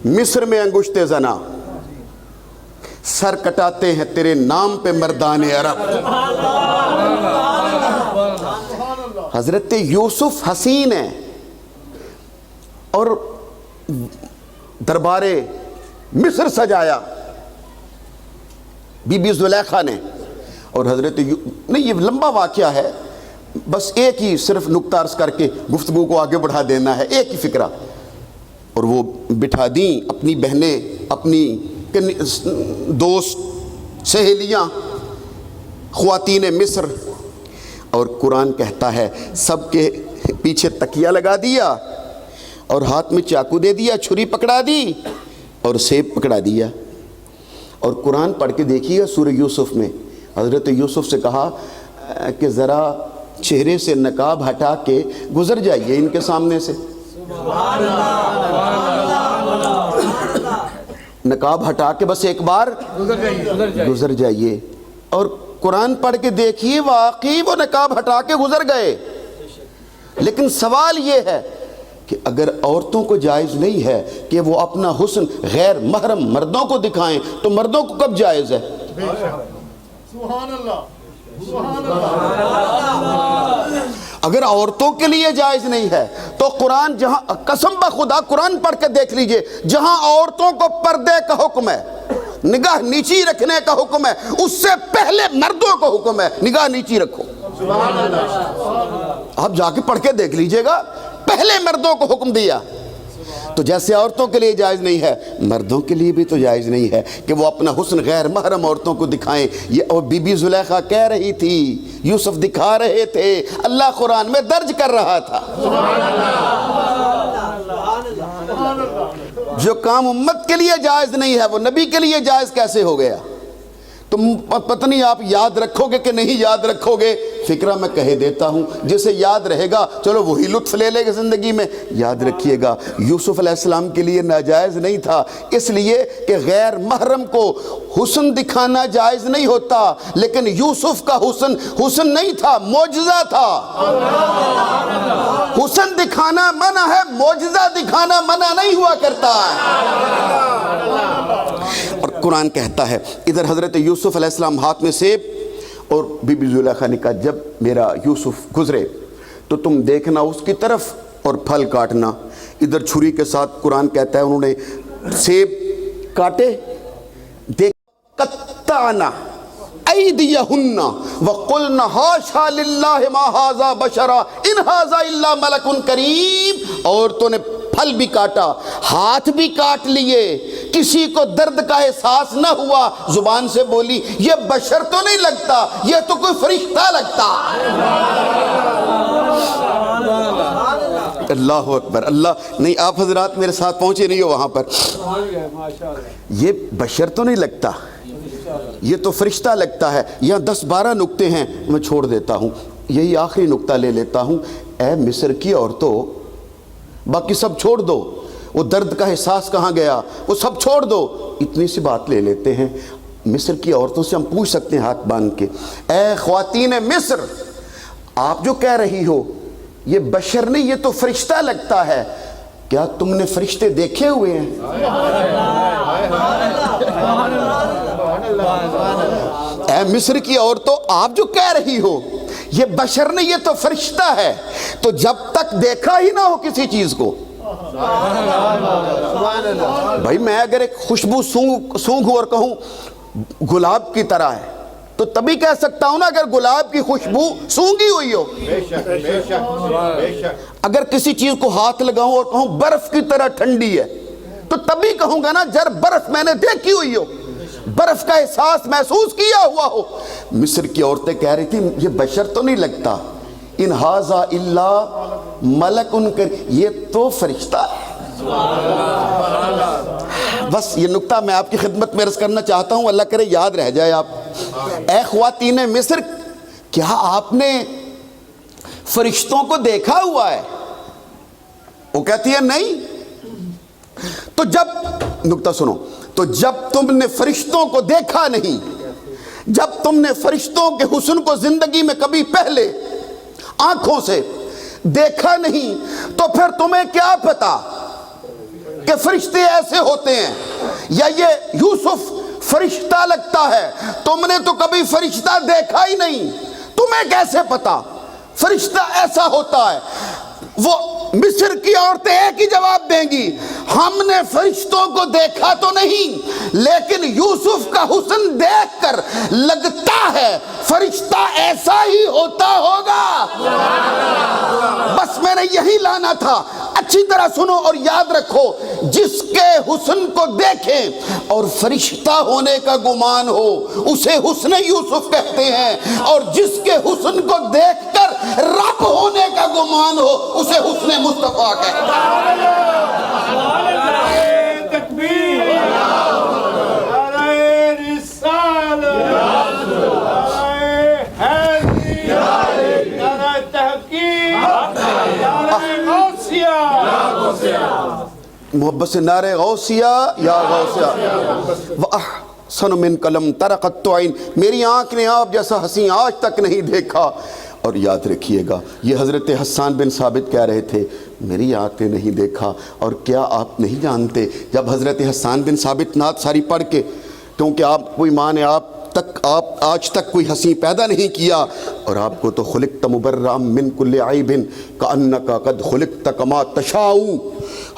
مصر میں انگشت زنا، سر کٹاتے ہیں تیرے نام پہ مردان عرب. حضرت یوسف حسین ہیں اور دربار مصر سجایا بی بی زلیخا نے. اور حضرت نہیں، یہ لمبا واقعہ ہے، بس ایک ہی صرف نقطہ عرض کر کے گفتگو کو آگے بڑھا دینا ہے، ایک ہی فکرہ. اور وہ بٹھا دیں اپنی بہنیں، اپنی دوست، سہیلیاں، خواتین مصر. اور قرآن کہتا ہے سب کے پیچھے تکیہ لگا دیا اور ہاتھ میں چاقو دے دیا، چھری پکڑا دی اور سیب پکڑا دیا. اور قرآن پڑھ کے دیکھیے سورہ یوسف میں حضرت یوسف سے کہا کہ ذرا چہرے سے نقاب ہٹا کے گزر جائیے ان کے سامنے سے. نقاب ہٹا کے بس ایک بار گزر جائیے. اور قرآن پڑھ کے دیکھیے واقعی وہ نقاب ہٹا کے گزر گئے. لیکن سوال یہ ہے کہ اگر عورتوں کو جائز نہیں ہے کہ وہ اپنا حسن غیر محرم مردوں کو دکھائیں تو مردوں کو کب جائز ہے؟ سبحان اللہ سبحان اگر عورتوں کے لیے جائز نہیں ہے تو قرآن جہاں قسم بخدا قرآن پڑھ کے دیکھ لیجئے جہاں عورتوں کو پردے کا حکم ہے نگاہ نیچی رکھنے کا حکم ہے اس سے پہلے مردوں کو حکم ہے نگاہ نیچی رکھو. آپ جا کے پڑھ کے دیکھ لیجئے گا پہلے مردوں کو حکم دیا. تو جیسے عورتوں کے لیے جائز نہیں ہے مردوں کے لیے بھی تو جائز نہیں ہے کہ وہ اپنا حسن غیر محرم عورتوں کو دکھائیں. یہ اور بی بی زلیخا کہہ رہی تھی یوسف دکھا رہے تھے اللہ قرآن میں درج کر رہا تھا. جو کام امت کے لیے جائز نہیں ہے وہ نبی کے لیے جائز کیسے ہو گیا؟ تم پتہ نہیں آپ یاد رکھو گے کہ نہیں یاد رکھو گے. فکرہ میں کہہ دیتا ہوں جسے یاد رہے گا چلو وہی لطف لے لے گا زندگی میں. یاد رکھیے گا یوسف علیہ السلام کے لیے ناجائز نہیں تھا اس لیے کہ غیر محرم کو حسن دکھانا جائز نہیں ہوتا لیکن یوسف کا حسن نہیں تھا معجزہ تھا. حسن دکھانا منع ہے معجزہ دکھانا منع نہیں ہوا کرتا ہے. اور قرآن کہتا ہے ادھر حضرت یوسف علیہ السلام ہاتھ میں سیب اور بی بی زلیخا نے کہا جب میرا یوسف گزرے تو تم دیکھنا اس کی طرف اور پھل کاٹنا. ادھر چھری کے ساتھ قرآن کہتا ہے انہوں نے سیب کاٹے دیکھ قطعنا ایدیہن وقلنا حاشا للہ ما ھذا بشرا ان ھذا الا ملک کریم. عورتوں نے پھل بھی کاٹا ہاتھ بھی کاٹ لیے کسی کو درد کا احساس نہ ہوا زبان سے بولی یہ بشر تو نہیں لگتا یہ تو کوئی فرشتہ لگتا. اللہ اکبر. اللہ نہیں آپ حضرات میرے ساتھ پہنچے نہیں ہو وہاں پر. یہ بشر تو نہیں لگتا یہ تو فرشتہ لگتا ہے. یہاں 10-12 نکتے ہیں میں چھوڑ دیتا ہوں یہی آخری نکتہ لے لیتا ہوں. اے مصر کی عورتوں باقی سب چھوڑ دو وہ درد کا احساس کہاں گیا وہ سب چھوڑ دو اتنی سی بات لے لیتے ہیں. مصر کی عورتوں سے ہم پوچھ سکتے ہیں ہاتھ باندھ کے اے خواتین مصر آپ جو کہہ رہی ہو یہ بشر نہیں یہ تو فرشتہ لگتا ہے کیا تم نے فرشتے دیکھے ہوئے ہیں؟ اے مصر کی عورتوں آپ جو کہہ رہی ہو یہ بشر نہیں یہ تو فرشتہ ہے تو جب تک دیکھا ہی نہ ہو کسی چیز کو بھائی میں اگر ایک خوشبو سونگھوں اور کہوں گلاب کی طرح ہے تو تبھی کہہ سکتا ہوں نا اگر گلاب کی خوشبو سونگھی ہوئی ہو. اگر کسی چیز کو ہاتھ لگاؤں اور کہوں برف کی طرح ٹھنڈی ہے تو تبھی کہوں گا نا جب برف میں نے دیکھی ہوئی ہو برف کا احساس محسوس کیا ہوا ہو. مصر کی عورتیں کہہ رہی تھی یہ بشر تو نہیں لگتا ان ھذا الا ملک یہ تو فرشتہ ہے. بس یہ نکتہ میں آپ کی خدمت میں عرض کرنا چاہتا ہوں اللہ کرے یاد رہ جائے. آپ اے خواتین مصر کیا آپ نے فرشتوں کو دیکھا ہوا ہے؟ وہ کہتی ہے نہیں. تو جب نکتہ سنو تو جب تم نے فرشتوں کو دیکھا نہیں جب تم نے فرشتوں کے حسن کو زندگی میں کبھی پہلے آنکھوں سے دیکھا نہیں تو پھر تمہیں کیا پتا کہ فرشتے ایسے ہوتے ہیں یا یہ یوسف فرشتہ لگتا ہے. تم نے تو کبھی فرشتہ دیکھا ہی نہیں تمہیں کیسے پتا فرشتہ ایسا ہوتا ہے. وہ مصر کی عورتیں ایک ہی جواب دیں گی ہم نے فرشتوں کو دیکھا تو نہیں لیکن یوسف کا حسن دیکھ کر لگتا ہے فرشتہ ایسا ہی ہوتا ہوگا. بس میں نے یہی لانا تھا. اچھی طرح سنو اور یاد رکھو جس کے حسن کو دیکھیں اور فرشتہ ہونے کا گمان ہو اسے حسن یوسف کہتے ہیں اور جس کے حسن کو دیکھ کر رب ہونے کا گمان ہو اسے حسن مصطفیٰ کہتے ہیں. محبت سے نعرے غوثیہ یا غوثیہ وَأَحْسَنُ مِنْكَ لَمْ تَرَ قَطُّ عَيْنٌ، میری آنکھ نے آپ جیسا حسین آج تک نہیں دیکھا۔ اور یاد رکھیے گا یہ حضرت حسان بن ثابت کہہ رہے تھے میری آنکھ نے نہیں دیکھا۔ اور کیا آپ نہیں جانتے جب حضرت حسان بن ثابت نعت ساری پڑھ کے، کیونکہ آپ کو ایمان ہے آپ آج تک کوئی حسین پیدا نہیں کیا، اور آپ کو تو خلقت مبرأ من کل عیب کأنک قد خلقت کما تشاء،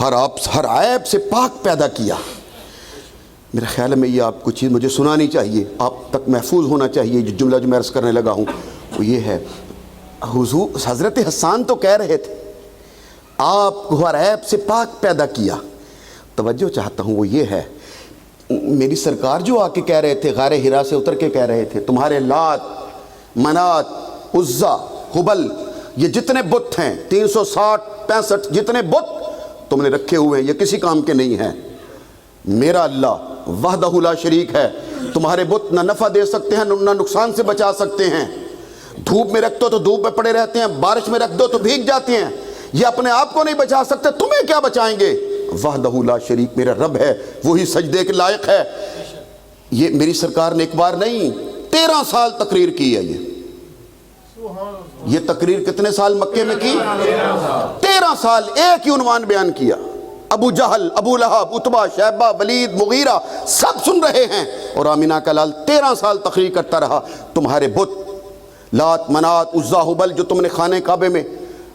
ہر عیب سے پاک پیدا کیا۔ میرا خیال ہے میں یہ آپ کو چیز مجھے سنانی چاہیے، آپ تک محفوظ ہونا چاہیے۔ جو جملہ جو میں عرض کرنے لگا ہوں وہ یہ ہے، حضور حضرت حسان تو کہہ رہے تھے آپ کو ہر عیب سے پاک پیدا کیا۔ توجہ چاہتا ہوں وہ یہ ہے، میری سرکار جو آ کے کہہ رہے تھے غار ہرا سے اتر کے کہہ رہے تھے تمہارے لات منات عزا ہبل یہ جتنے بت ہیں 365 جتنے بت تم نے رکھے ہوئے ہیں یہ کسی کام کے نہیں ہیں، میرا اللہ وحدہ لا شریک ہے۔ تمہارے بت نہ نفع دے سکتے ہیں نہ نقصان سے بچا سکتے ہیں، دھوپ میں رکھ دو تو دھوپ میں پڑے رہتے ہیں، بارش میں رکھ دو تو بھیگ جاتے ہیں، یہ اپنے آپ کو نہیں بچا سکتے، تمہیں کیا بچائیں گے؟ وحدہ لا شریک میرا رب ہے، وہی سجدے کے لائق ہے۔ یہ میری سرکار نے ایک بار نہیں 13 سال تقریر کی ہے۔ یہ تقریر کتنے سال مکے میں کی؟ 13 سال ایک ہی عنوان بیان کیا۔ ابو جہل، ابو لہب، عتبہ، شیبہ، ولید، مغیرہ سب سن رہے ہیں، اور آمینہ کا لال 13 سال تقریر کرتا رہا تمہارے بت لات منات عزا ہبل جو تم نے خانہ کعبے میں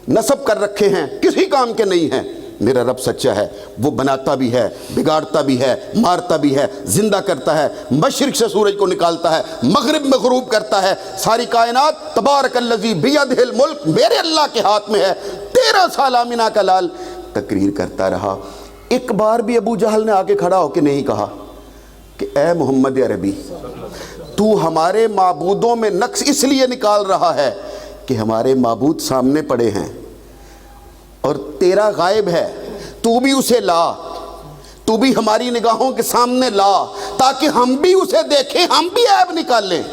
نصب کر رکھے ہیں کسی کام کے نہیں ہیں، میرا رب سچا ہے، وہ بناتا بھی ہے، بگاڑتا بھی ہے، مارتا بھی ہے، زندہ کرتا ہے، مشرق سے سورج کو نکالتا ہے، مغرب میں غروب کرتا ہے، ساری کائنات تبارک الذی بیدہ الملک میرے اللہ کے ہاتھ میں ہے۔ 13 سال آمینہ کا لال تقریر کرتا رہا۔ ایک بار بھی ابو جہل نے آگے کھڑا ہو کے نہیں کہا کہ اے محمد عربی تو ہمارے معبودوں میں نقص اس لیے نکال رہا ہے کہ ہمارے معبود سامنے پڑے ہیں اور تیرا غائب ہے، تو بھی اسے لا، تو بھی ہماری نگاہوں کے سامنے لا تاکہ ہم بھی اسے دیکھیں، ہم بھی عیب نکال لیں۔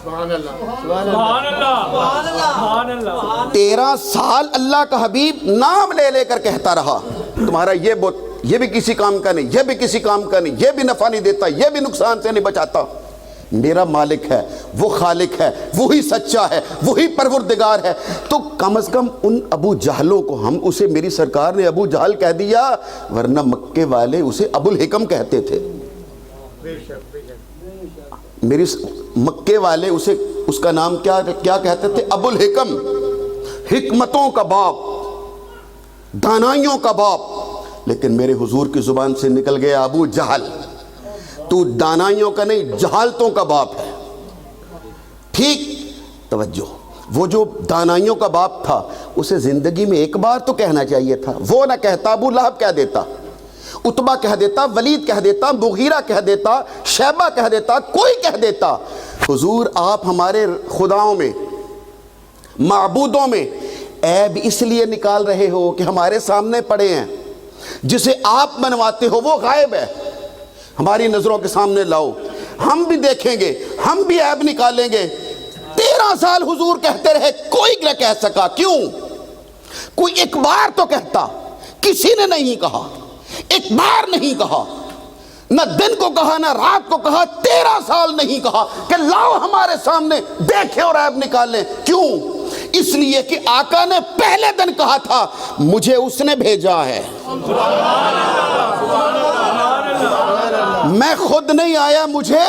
سبحان اللہ، سبحان اللہ، سبحان اللہ۔ 13 سال اللہ کا حبیب نام لے لے کر کہتا رہا تمہارا یہ بت یہ بھی کسی کام کا نہیں، یہ بھی کسی کام کا نہیں، یہ بھی نفع نہیں دیتا، یہ بھی نقصان سے نہیں بچاتا، میرا مالک ہے، وہ خالق ہے، وہی سچا ہے، وہی پروردگار ہے۔ تو کم از کم ان ابو جہلوں کو ہم اسے میری سرکار نے ابو جہل کہہ دیا، ورنہ مکے والے اسے ابو الحکم کہتے تھے۔ میری مکے والے اسے اس کا نام کیا کہتے تھے؟ ابو الحکم، حکمتوں کا باپ، دانائیوں کا باپ۔ لیکن میرے حضور کی زبان سے نکل گیا ابو جہل، تو دانائیوں کا نہیں جہالتوں کا باپ ہے۔ ٹھیک توجہ، وہ جو دانائیوں کا باپ تھا اسے زندگی میں ایک بار تو کہنا چاہیے تھا، وہ نہ کہتا، ابو لہب کہہ دیتا، عتبہ کہہ دیتا، ولید کہہ دیتا، مغیرہ کہہ دیتا، شیبہ کہہ دیتا، کوئی کہہ دیتا۔ حضور آپ ہمارے خداؤں میں معبودوں میں عیب اس لیے نکال رہے ہو کہ ہمارے سامنے پڑے ہیں، جسے آپ منواتے ہو وہ غائب ہے، ہماری نظروں کے سامنے لاؤ، ہم بھی دیکھیں گے، ہم بھی عیب نکالیں گے۔ 13 سال حضور کہتے رہے، کوئی نہ کہہ سکا۔ کیوں؟ کوئی ایک بار تو کہتا، کسی نے نہیں کہا، ایک بار نہیں کہا، نہ دن کو کہا نہ رات کو کہا، 13 سال نہیں کہا کہ لاؤ ہمارے سامنے دیکھیں اور عیب نکالیں۔ کیوں؟ اس لیے کہ آقا نے پہلے دن کہا تھا مجھے اس نے بھیجا ہے، میں خود نہیں آیا، مجھے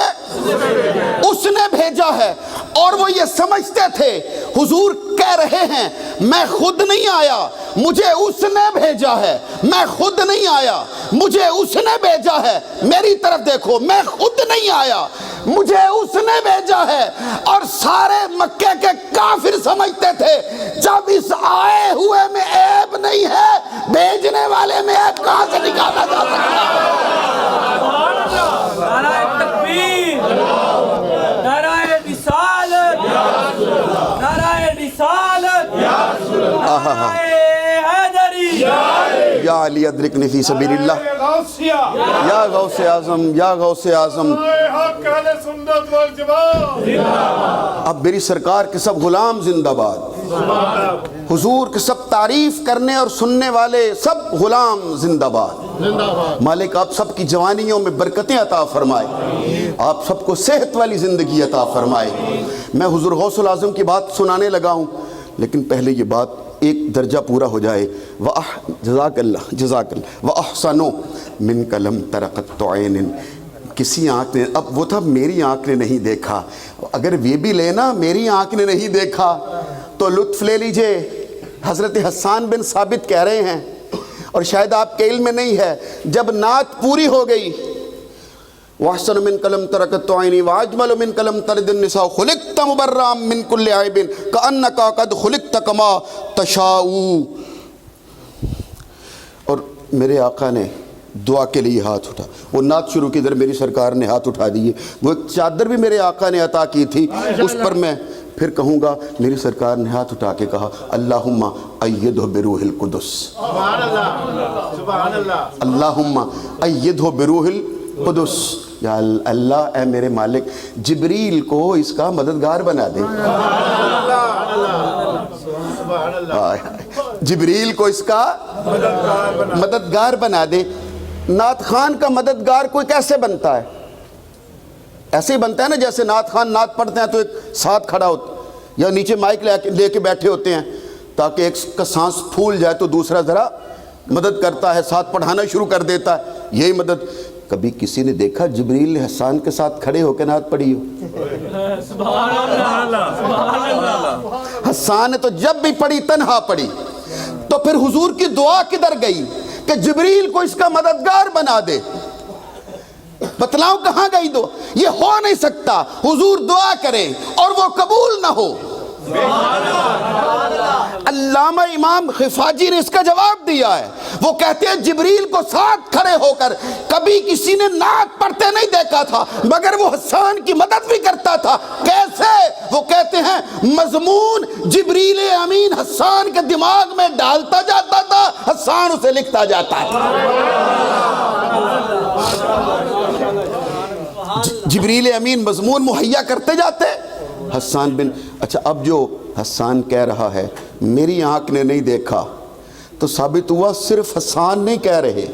اس نے بھیجا ہے۔ اور وہ یہ سمجھتے تھے حضور کہہ رہے ہیں میں خود نہیں آیا، مجھے اس نے بھیجا ہے، میں خود نہیں آیا، مجھے اس نے بھیجا ہے۔ میری طرف دیکھو، میں خود نہیں آیا، مجھے اس نے بھیجا ہے۔ اور سارے مکے کے کافر سمجھتے تھے جب اس آئے ہوئے میں عیب نہیں ہے، بھیجنے والے میں عیب کہاں سے نکالا جا سکتا ہے؟ نعرہ تکبیر، نعرہ رسالت، نعرہ رسالت، نعرہ حیدری، یا علی ادرکنی فی سبیل اللہ، یا غوث اعظم، یا غوث اعظم۔ اب میری سرکار کے سب غلام زندہ باد۔ حضور کے سب تعریف کرنے اور سننے والے سب غلام زندہ باد. مالک آپ سب کی جوانیوں میں برکتیں عطا فرمائے, آپ سب کو صحت والی زندگی عطا فرمائے. میں حضور غوث العظم کی بات سنانے لگا ہوں, لیکن پہلے یہ بات ایک درجہ پورا ہو جائے. جزاک اللہ جزاک اللہ. وَأَحْسَنُ مِنْكَ لَمْ تَرَقَتْ عَيْنٍ, کسی آنکھ نے, اب وہ تھا میری آنکھ نے نہیں دیکھا, اگر یہ بھی لینا میری آنکھ نے نہیں دیکھا تو لطف لے لیجئے. حضرت حسان بن ثابت کہہ رہے ہیں, اور شاید آپ کے علم میں نہیں ہے, جب نعت پوری ہو گئی وَأَحْسَنُ مِنْكَ لَمْ تَرَقَتْ عَيْنِي وَأَجْمَلُ مِنْكَ لَمْ تَلِدِ النِّسَاءُ خُلِقْتَ مُبَرًّا مِنْ كُلِّ عَيْبٍ كَأَنَّكَ قَدْ خُلِقْتَ كَمَا تَشَاءُ. اور میرے آقا نے دعا کے لیے ہاتھ اٹھا, وہ نعت شروع کی, ادھر میری سرکار نے ہاتھ اٹھا دیے. وہ ایک چادر بھی میرے آقا نے عطا کی تھی, اس پر میں پھر کہوں گا, میری سرکار نے ہاتھ اٹھا کے کہا اللہم ایدہ بروح القدس. اللہم ایدہ بروح القدس. یا اللہ اے میرے مالک جبریل کو اس کا مددگار بنا دے. جبریل کو اس کا مددگار بنا دے. نعت خان کا مددگار کوئی کیسے بنتا ہے؟ ایسے ہی بنتا ہے نا جیسے نعت خان نعت پڑھتے ہیں تو ایک ساتھ کھڑا ہوتا یا نیچے مائک لے کے بیٹھے ہوتے ہیں تاکہ ایک کا سانس پھول جائے تو دوسرا ذرا مدد کرتا ہے, ساتھ پڑھانا شروع کر دیتا ہے. یہی مدد. کبھی کسی نے دیکھا جبریل نے حسان کے ساتھ کھڑے ہو کے نعت پڑھی ہو؟ حسان نے تو جب بھی پڑھی تنہا پڑھی. تو پھر حضور کی دعا کدھر گئی کہ جبریل کو اس کا مددگار بنا دے؟ بتلاؤں کہاں گئی دو؟ یہ ہو نہیں سکتا. حضور دعا کرے اور وہ قبول نہ ہو. علامہ امام خفاجی نے اس کا جواب دیا ہے. وہ کہتے ہیں جبریل کو ساتھ کھڑے ہو کر کبھی کسی نے نعت پڑھتے نہیں دیکھا تھا, مگر وہ حسان کی مدد بھی کرتا تھا. کیسے؟ وہ کہتے ہیں مضمون جبریل امین حسان کے دماغ میں ڈالتا جاتا تھا, حسان اسے لکھتا جاتا تھا. جبریل امین مضمون مہیا کرتے جاتے. حسان بن, اچھا اب جو حسان کہہ رہا ہے میری آنکھ نے نہیں دیکھا, تو ثابت ہوا صرف حسان نہیں کہہ رہے.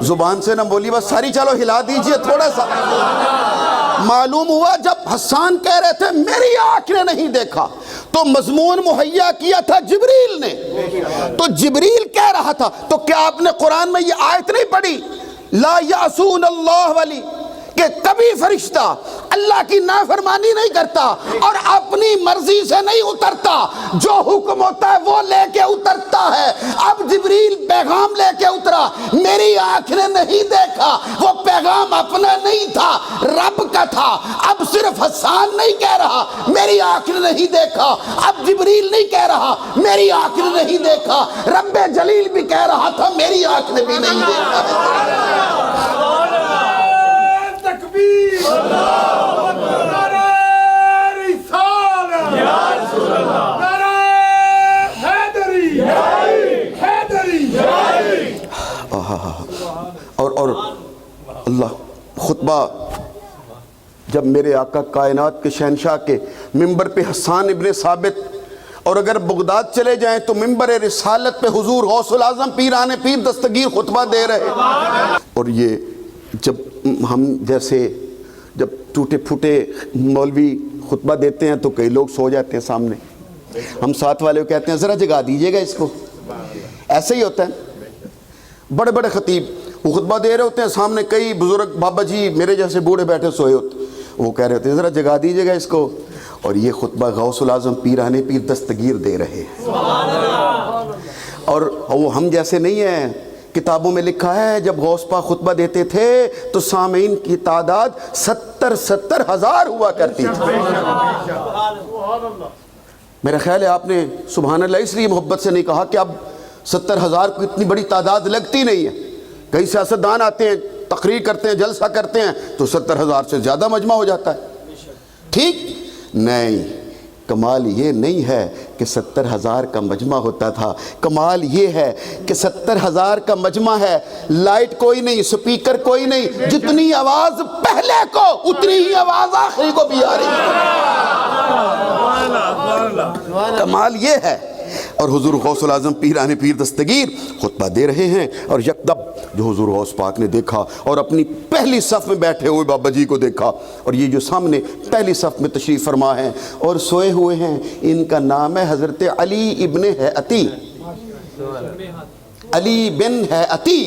زبان سے نہ بولی بس ساری, چلو ہلا دیجئے تھوڑا سا. معلوم ہوا جب حسان کہہ رہے تھے میری آنکھ نے نہیں دیکھا تو مضمون مہیا کیا تھا جبریل نے. تو جبریل کہہ رہا تھا. تو کیا آپ نے قرآن میں یہ آیت نہیں پڑھی لا یعصون اللہ ولی, کہ کبھی فرشتہ اللہ کی نافرمانی نہیں کرتا اور اپنی مرضی سے نہیں اترتا, جو حکم ہوتا ہے وہ لے کے اترتا ہے. اب جبریل پیغام لے کے اترا, میری آنکھ نے نہیں دیکھا, وہ پیغام اپنا نہیں تھا, رب کا تھا. اب صرف حسان نہیں کہہ رہا میری آنکھ نے نہیں دیکھا, اب جبریل نہیں کہہ رہا میری آنکھ نے نہیں دیکھا, رب جلیل بھی کہہ رہا تھا میری آنکھ نے بھی نہیں دیکھا. اور اللہ خطبہ جب میرے آقا کائنات کے شہنشاہ کے ممبر پہ حسان ابن ثابت, اور اگر بغداد چلے جائیں تو ممبر رسالت پہ حضور غوث العظم پیران پیر دستگیر خطبہ دے رہے. اور یہ جب ہم جیسے جب ٹوٹے پھوٹے مولوی خطبہ دیتے ہیں تو کئی لوگ سو جاتے ہیں سامنے, ہم ساتھ والے کو کہتے ہیں ذرا جگا دیجئے گا اس کو. ایسے ہی ہوتا ہے. بڑے بڑے خطیب وہ خطبہ دے رہے ہوتے ہیں, سامنے کئی بزرگ بابا جی میرے جیسے بوڑھے بیٹھے سوئے ہوتے, وہ کہہ رہے ہوتے ہیں ذرا جگا دیجئے گا اس کو. اور یہ خطبہ غوث العظم پیران پیر دستگیر دے رہے ہیں. اور وہ ہم جیسے نہیں ہیں. کتابوں میں لکھا ہے جب غوث پاک خطبہ دیتے تھے تو سامعین کی تعداد 70 ہزار ہوا کرتی تھی. میرا خیال ہے آپ نے سبحان اللہ اس لیے محبت سے نہیں کہا کہ اب 70 ہزار کو اتنی بڑی تعداد لگتی نہیں ہے. کئی سیاستدان آتے ہیں, تقریر کرتے ہیں, جلسہ کرتے ہیں تو 70 ہزار سے زیادہ مجمع ہو جاتا ہے. ٹھیک نہیں, کمال یہ نہیں ہے کہ 70,000 کا مجمع ہوتا تھا، کمال یہ ہے کہ 70,000 کا مجمع ہے، لائٹ کوئی نہیں، سپیکر کوئی نہیں، جتنی آواز پہلے کو اتنی ہی آواز آخری کو بھی آ رہی ہے۔ کمال یہ ہے۔ اور حضور غوث العظم پیران پیر دستگیر خطبہ دے رہے ہیں، اور یکدم جو حضور غوث پاک نے دیکھا اور اپنی پہلی صف میں بیٹھے ہوئے بابا جی کو دیکھا، اور یہ جو سامنے پہلی صف میں تشریف فرما ہیں اور سوئے ہوئے ہیں، ان کا نام ہے حضرت علی ابن حیعتی، علی بن حیعتی۔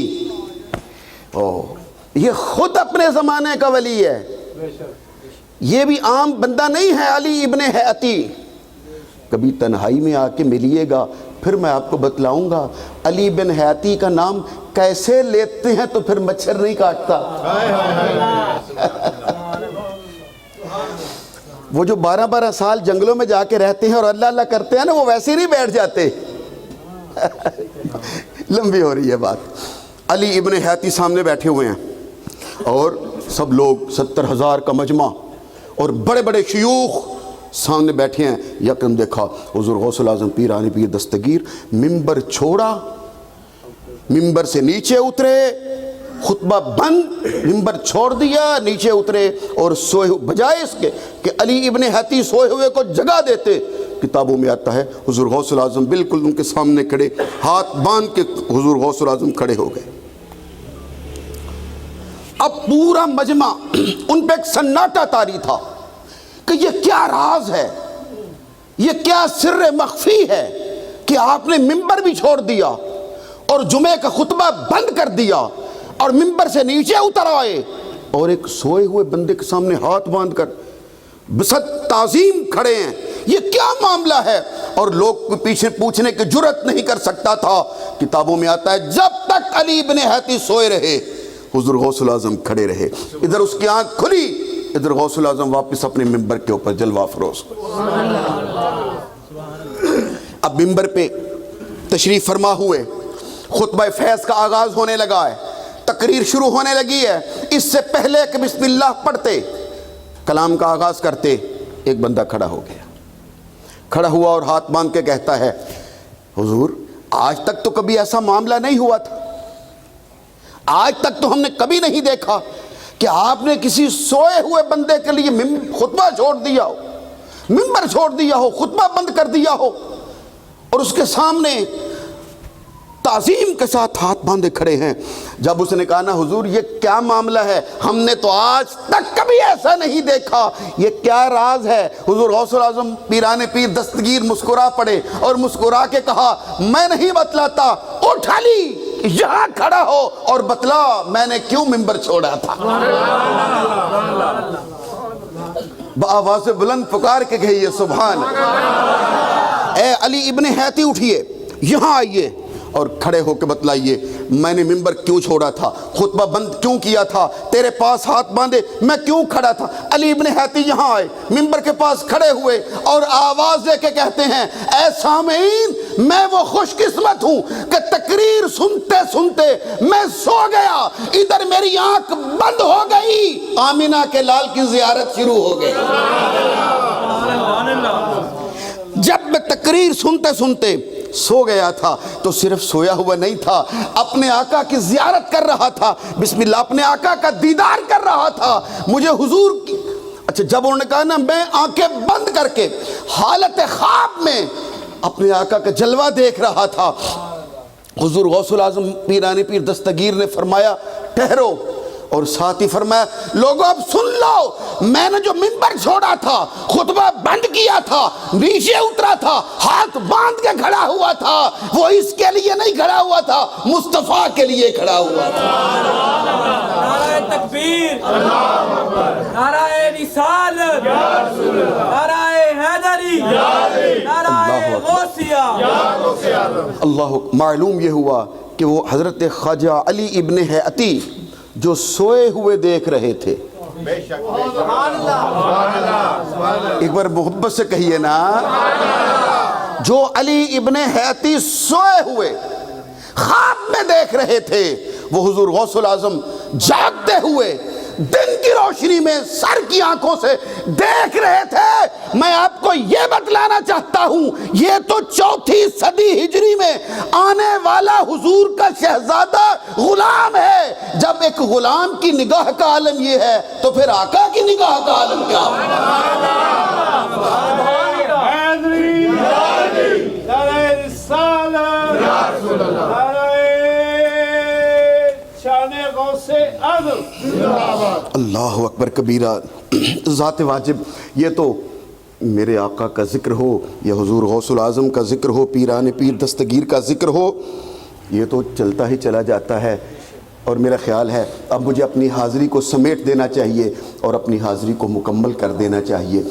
یہ خود اپنے زمانے کا ولی ہے، یہ بھی عام بندہ نہیں ہے، علی ابن حیعتی۔ کبھی تنہائی میں آ کے ملیے گا، پھر میں آپ کو بتلاؤں گا علی بن حیعتی کا نام کیسے لیتے ہیں تو پھر مچھر نہیں کاٹتا۔ وہ جو 12 سال جنگلوں میں جا کے رہتے ہیں اور اللہ اللہ کرتے ہیں نا، وہ ویسے نہیں بیٹھ جاتے۔ لمبی ہو رہی ہے بات۔ علی ابن حیعتی سامنے بیٹھے ہوئے ہیں اور سب لوگ 70,000 کا مجمع اور بڑے بڑے شیوخ سامنے بیٹھے ہیں۔ یکدم دیکھا حضور غوث العظم پیران پیر دستگیر ممبر چھوڑا، ممبر سے نیچے اترے، خطبہ بند، ممبر چھوڑ دیا، نیچے اترے اور سوئے، بجائے اس کے کہ علی ابن حیعتی سوئے ہوئے کو جگہ دیتے، کتابوں میں آتا ہے حضور غوث العظم بالکل ان کے سامنے کھڑے، ہاتھ باندھ کے حضور غوث العظم کھڑے ہو گئے۔ اب پورا مجمع ان پہ ایک سناٹا طاری تھا کہ یہ کیا راز ہے، یہ کیا سر مخفی ہے کہ آپ نے ممبر بھی چھوڑ دیا اور جمعے کا خطبہ بند کر دیا اور ممبر سے نیچے اتر آئے اور ایک سوئے ہوئے بندے کے سامنے ہاتھ باندھ کر بصد تعظیم کھڑے ہیں، یہ کیا معاملہ ہے؟ اور لوگ پیچھے پوچھنے کی جرت نہیں کر سکتا تھا۔ کتابوں میں آتا ہے جب تک علی ابن حیعتی سوئے رہے حضور غوث العظم کھڑے رہے۔ ادھر اس کی آنکھ کھلی، ادھر غوث العظم واپس اپنے ممبر کے اوپر جلوہ افروز۔ اب ممبر پہ تشریف فرما ہوئے، خطبہ فیض کا آغاز ہونے لگا ہے، تقریر شروع ہونے لگی ہے۔ اس سے پہلے کہ بسم اللہ پڑھتے، کلام کا آغاز کرتے، ایک بندہ کھڑا ہو گیا، کھڑا ہوا اور ہاتھ باندھ کے کہتا ہے حضور آج تک تو کبھی ایسا معاملہ نہیں ہوا تھا، آج تک تو ہم نے کبھی نہیں دیکھا کہ آپ نے کسی سوئے ہوئے بندے کے لیے خطبہ چھوڑ دیا ہو، ممبر چھوڑ دیا ہو، خطبہ بند کر دیا ہو اور اس کے سامنے تعظیم کے ساتھ ہاتھ باندھے کھڑے ہیں۔ جب اس نے کہا نا حضور یہ کیا معاملہ ہے، ہم نے تو آج تک کبھی ایسا نہیں دیکھا، یہ کیا راز ہے؟ حضور غوث العظم پیران پیر دستگیر مسکرا پڑے اور مسکرا کے کہا میں نہیں بتلاتا، اٹھ علی یہاں کھڑا ہو اور بتلا میں نے کیوں ممبر چھوڑا تھا۔ بآواز بلند پکار کے کہیے سبحان اللہ۔ اے علی ابن حیعتی اٹھئے، یہاں آئیے اور کھڑے ہو کے بتلائیے میں نے ممبر کیوں چھوڑا تھا، خطبہ بند کیوں کیا تھا، تیرے پاس ہاتھ باندھے میں کیوں کھڑا تھا۔ علی ابن حیعتی یہاں آئے، ممبر کے پاس کھڑے ہوئے اور آواز دے کے کہتے ہیں اے سامعین میں وہ خوش قسمت ہوں کہ تقریر سنتے سنتے میں سو گیا، ادھر میری آنکھ بند ہو گئی، آمینہ کے لال کی زیارت شروع ہو گئی۔ جب میں تقریر سنتے سنتے سو گیا تھا تو صرف سویا ہوا نہیں تھا، اپنے آقا کی زیارت کر رہا تھا، بسم اللہ اپنے آقا کا دیدار کر رہا تھا، مجھے حضور کی اچھا جب انہوں نے کہا نا میں آنکھیں بند کر کے حالت خواب میں اپنے آقا کا جلوہ دیکھ رہا تھا، حضور غوث العظم پیران پیر دستگیر نے فرمایا ٹھہرو، اور ساتھ ہی فرمایا لوگوں اب سن لو میں نے جو منبر چھوڑا تھا، خطبہ بند کیا تھا، نیچے اترا تھا، ہاتھ باندھ کے کھڑا ہوا تھا، وہ اس کے لیے نہیں کھڑا ہوا تھا، مصطفیٰ کے لیے کھڑا ہوا تھا۔ نعرہ تکبیر، نعرہ رسالت، نعرہ حیدری، نعرہ غوثیہ۔ اللہ معلوم یہ ہوا کہ وہ حضرت خواجہ علی ابن حیعتی جو سوئے ہوئے دیکھ رہے تھے۔ ایک بار محبت سے کہیے نا، جو علی ابن حیعتی سوئے ہوئے خواب میں دیکھ رہے تھے، وہ حضور غوث العظم جاگتے ہوئے دن کی روشنی میں سر کی آنکھوں سے دیکھ رہے تھے. میں آپ کو یہ بتلانا چاہتا ہوں یہ تو 4 صدی ہجری میں آنے والا حضور کا شہزادہ غلام ہے. جب ایک غلام کی نگاہ کا عالم یہ ہے تو پھر آقا کی نگاہ کا عالم کیا ہوگا؟ اللہ اکبر کبیرہ. ذات واجب یہ تو میرے آقا کا ذکر ہو یا حضور غوث العظم کا ذکر ہو، پیران پیر دستگیر کا ذکر ہو، یہ تو چلتا ہی چلا جاتا ہے. اور میرا خیال ہے اب مجھے اپنی حاضری کو سمیٹ دینا چاہیے اور اپنی حاضری کو مکمل کر دینا چاہیے.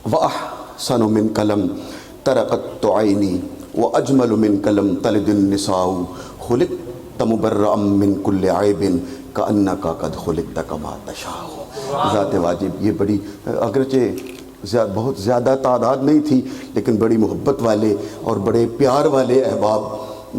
وَأَحْسَنُ مِنْ قَلَمْ تَرَقَتْ عَيْنِي وَأَجْمَلُ مِنْ قَلَمْ تَلِدُ النِّسَاءُ خُلِقْتَ مُبَرَّأً مِنْ كُلِّ عَيْبٍ كَأَنَّكَ قَدْ خُلِقْتَ كَمَا تَشَاءُ. ذات واجب یہ بڑی اگرچہ بہت زیادہ تعداد نہیں تھی لیکن بڑی محبت والے اور بڑے پیار والے احباب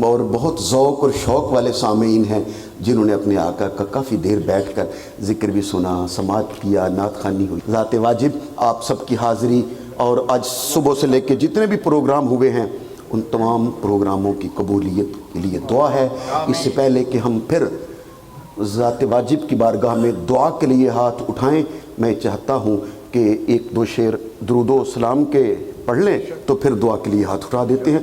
اور بہت ذوق اور شوق والے سامعین ہیں جنہوں نے اپنے آقا کا کافی دیر بیٹھ کر ذکر بھی سنا، سماعت کیا، نعت خوانی ہوئی. ذات واجب آپ سب کی حاضری اور آج صبح سے لے کے جتنے بھی پروگرام ہوئے ہیں ان تمام پروگراموں کی قبولیت کے لیے دعا ہے. اس سے پہلے کہ ہم پھر ذات واجب کی بارگاہ میں دعا کے لیے ہاتھ اٹھائیں، میں چاہتا ہوں کہ 1-2 شعر درود و سلام کے پڑھ لیں تو پھر دعا کے لیے ہاتھ اٹھا دیتے ہیں.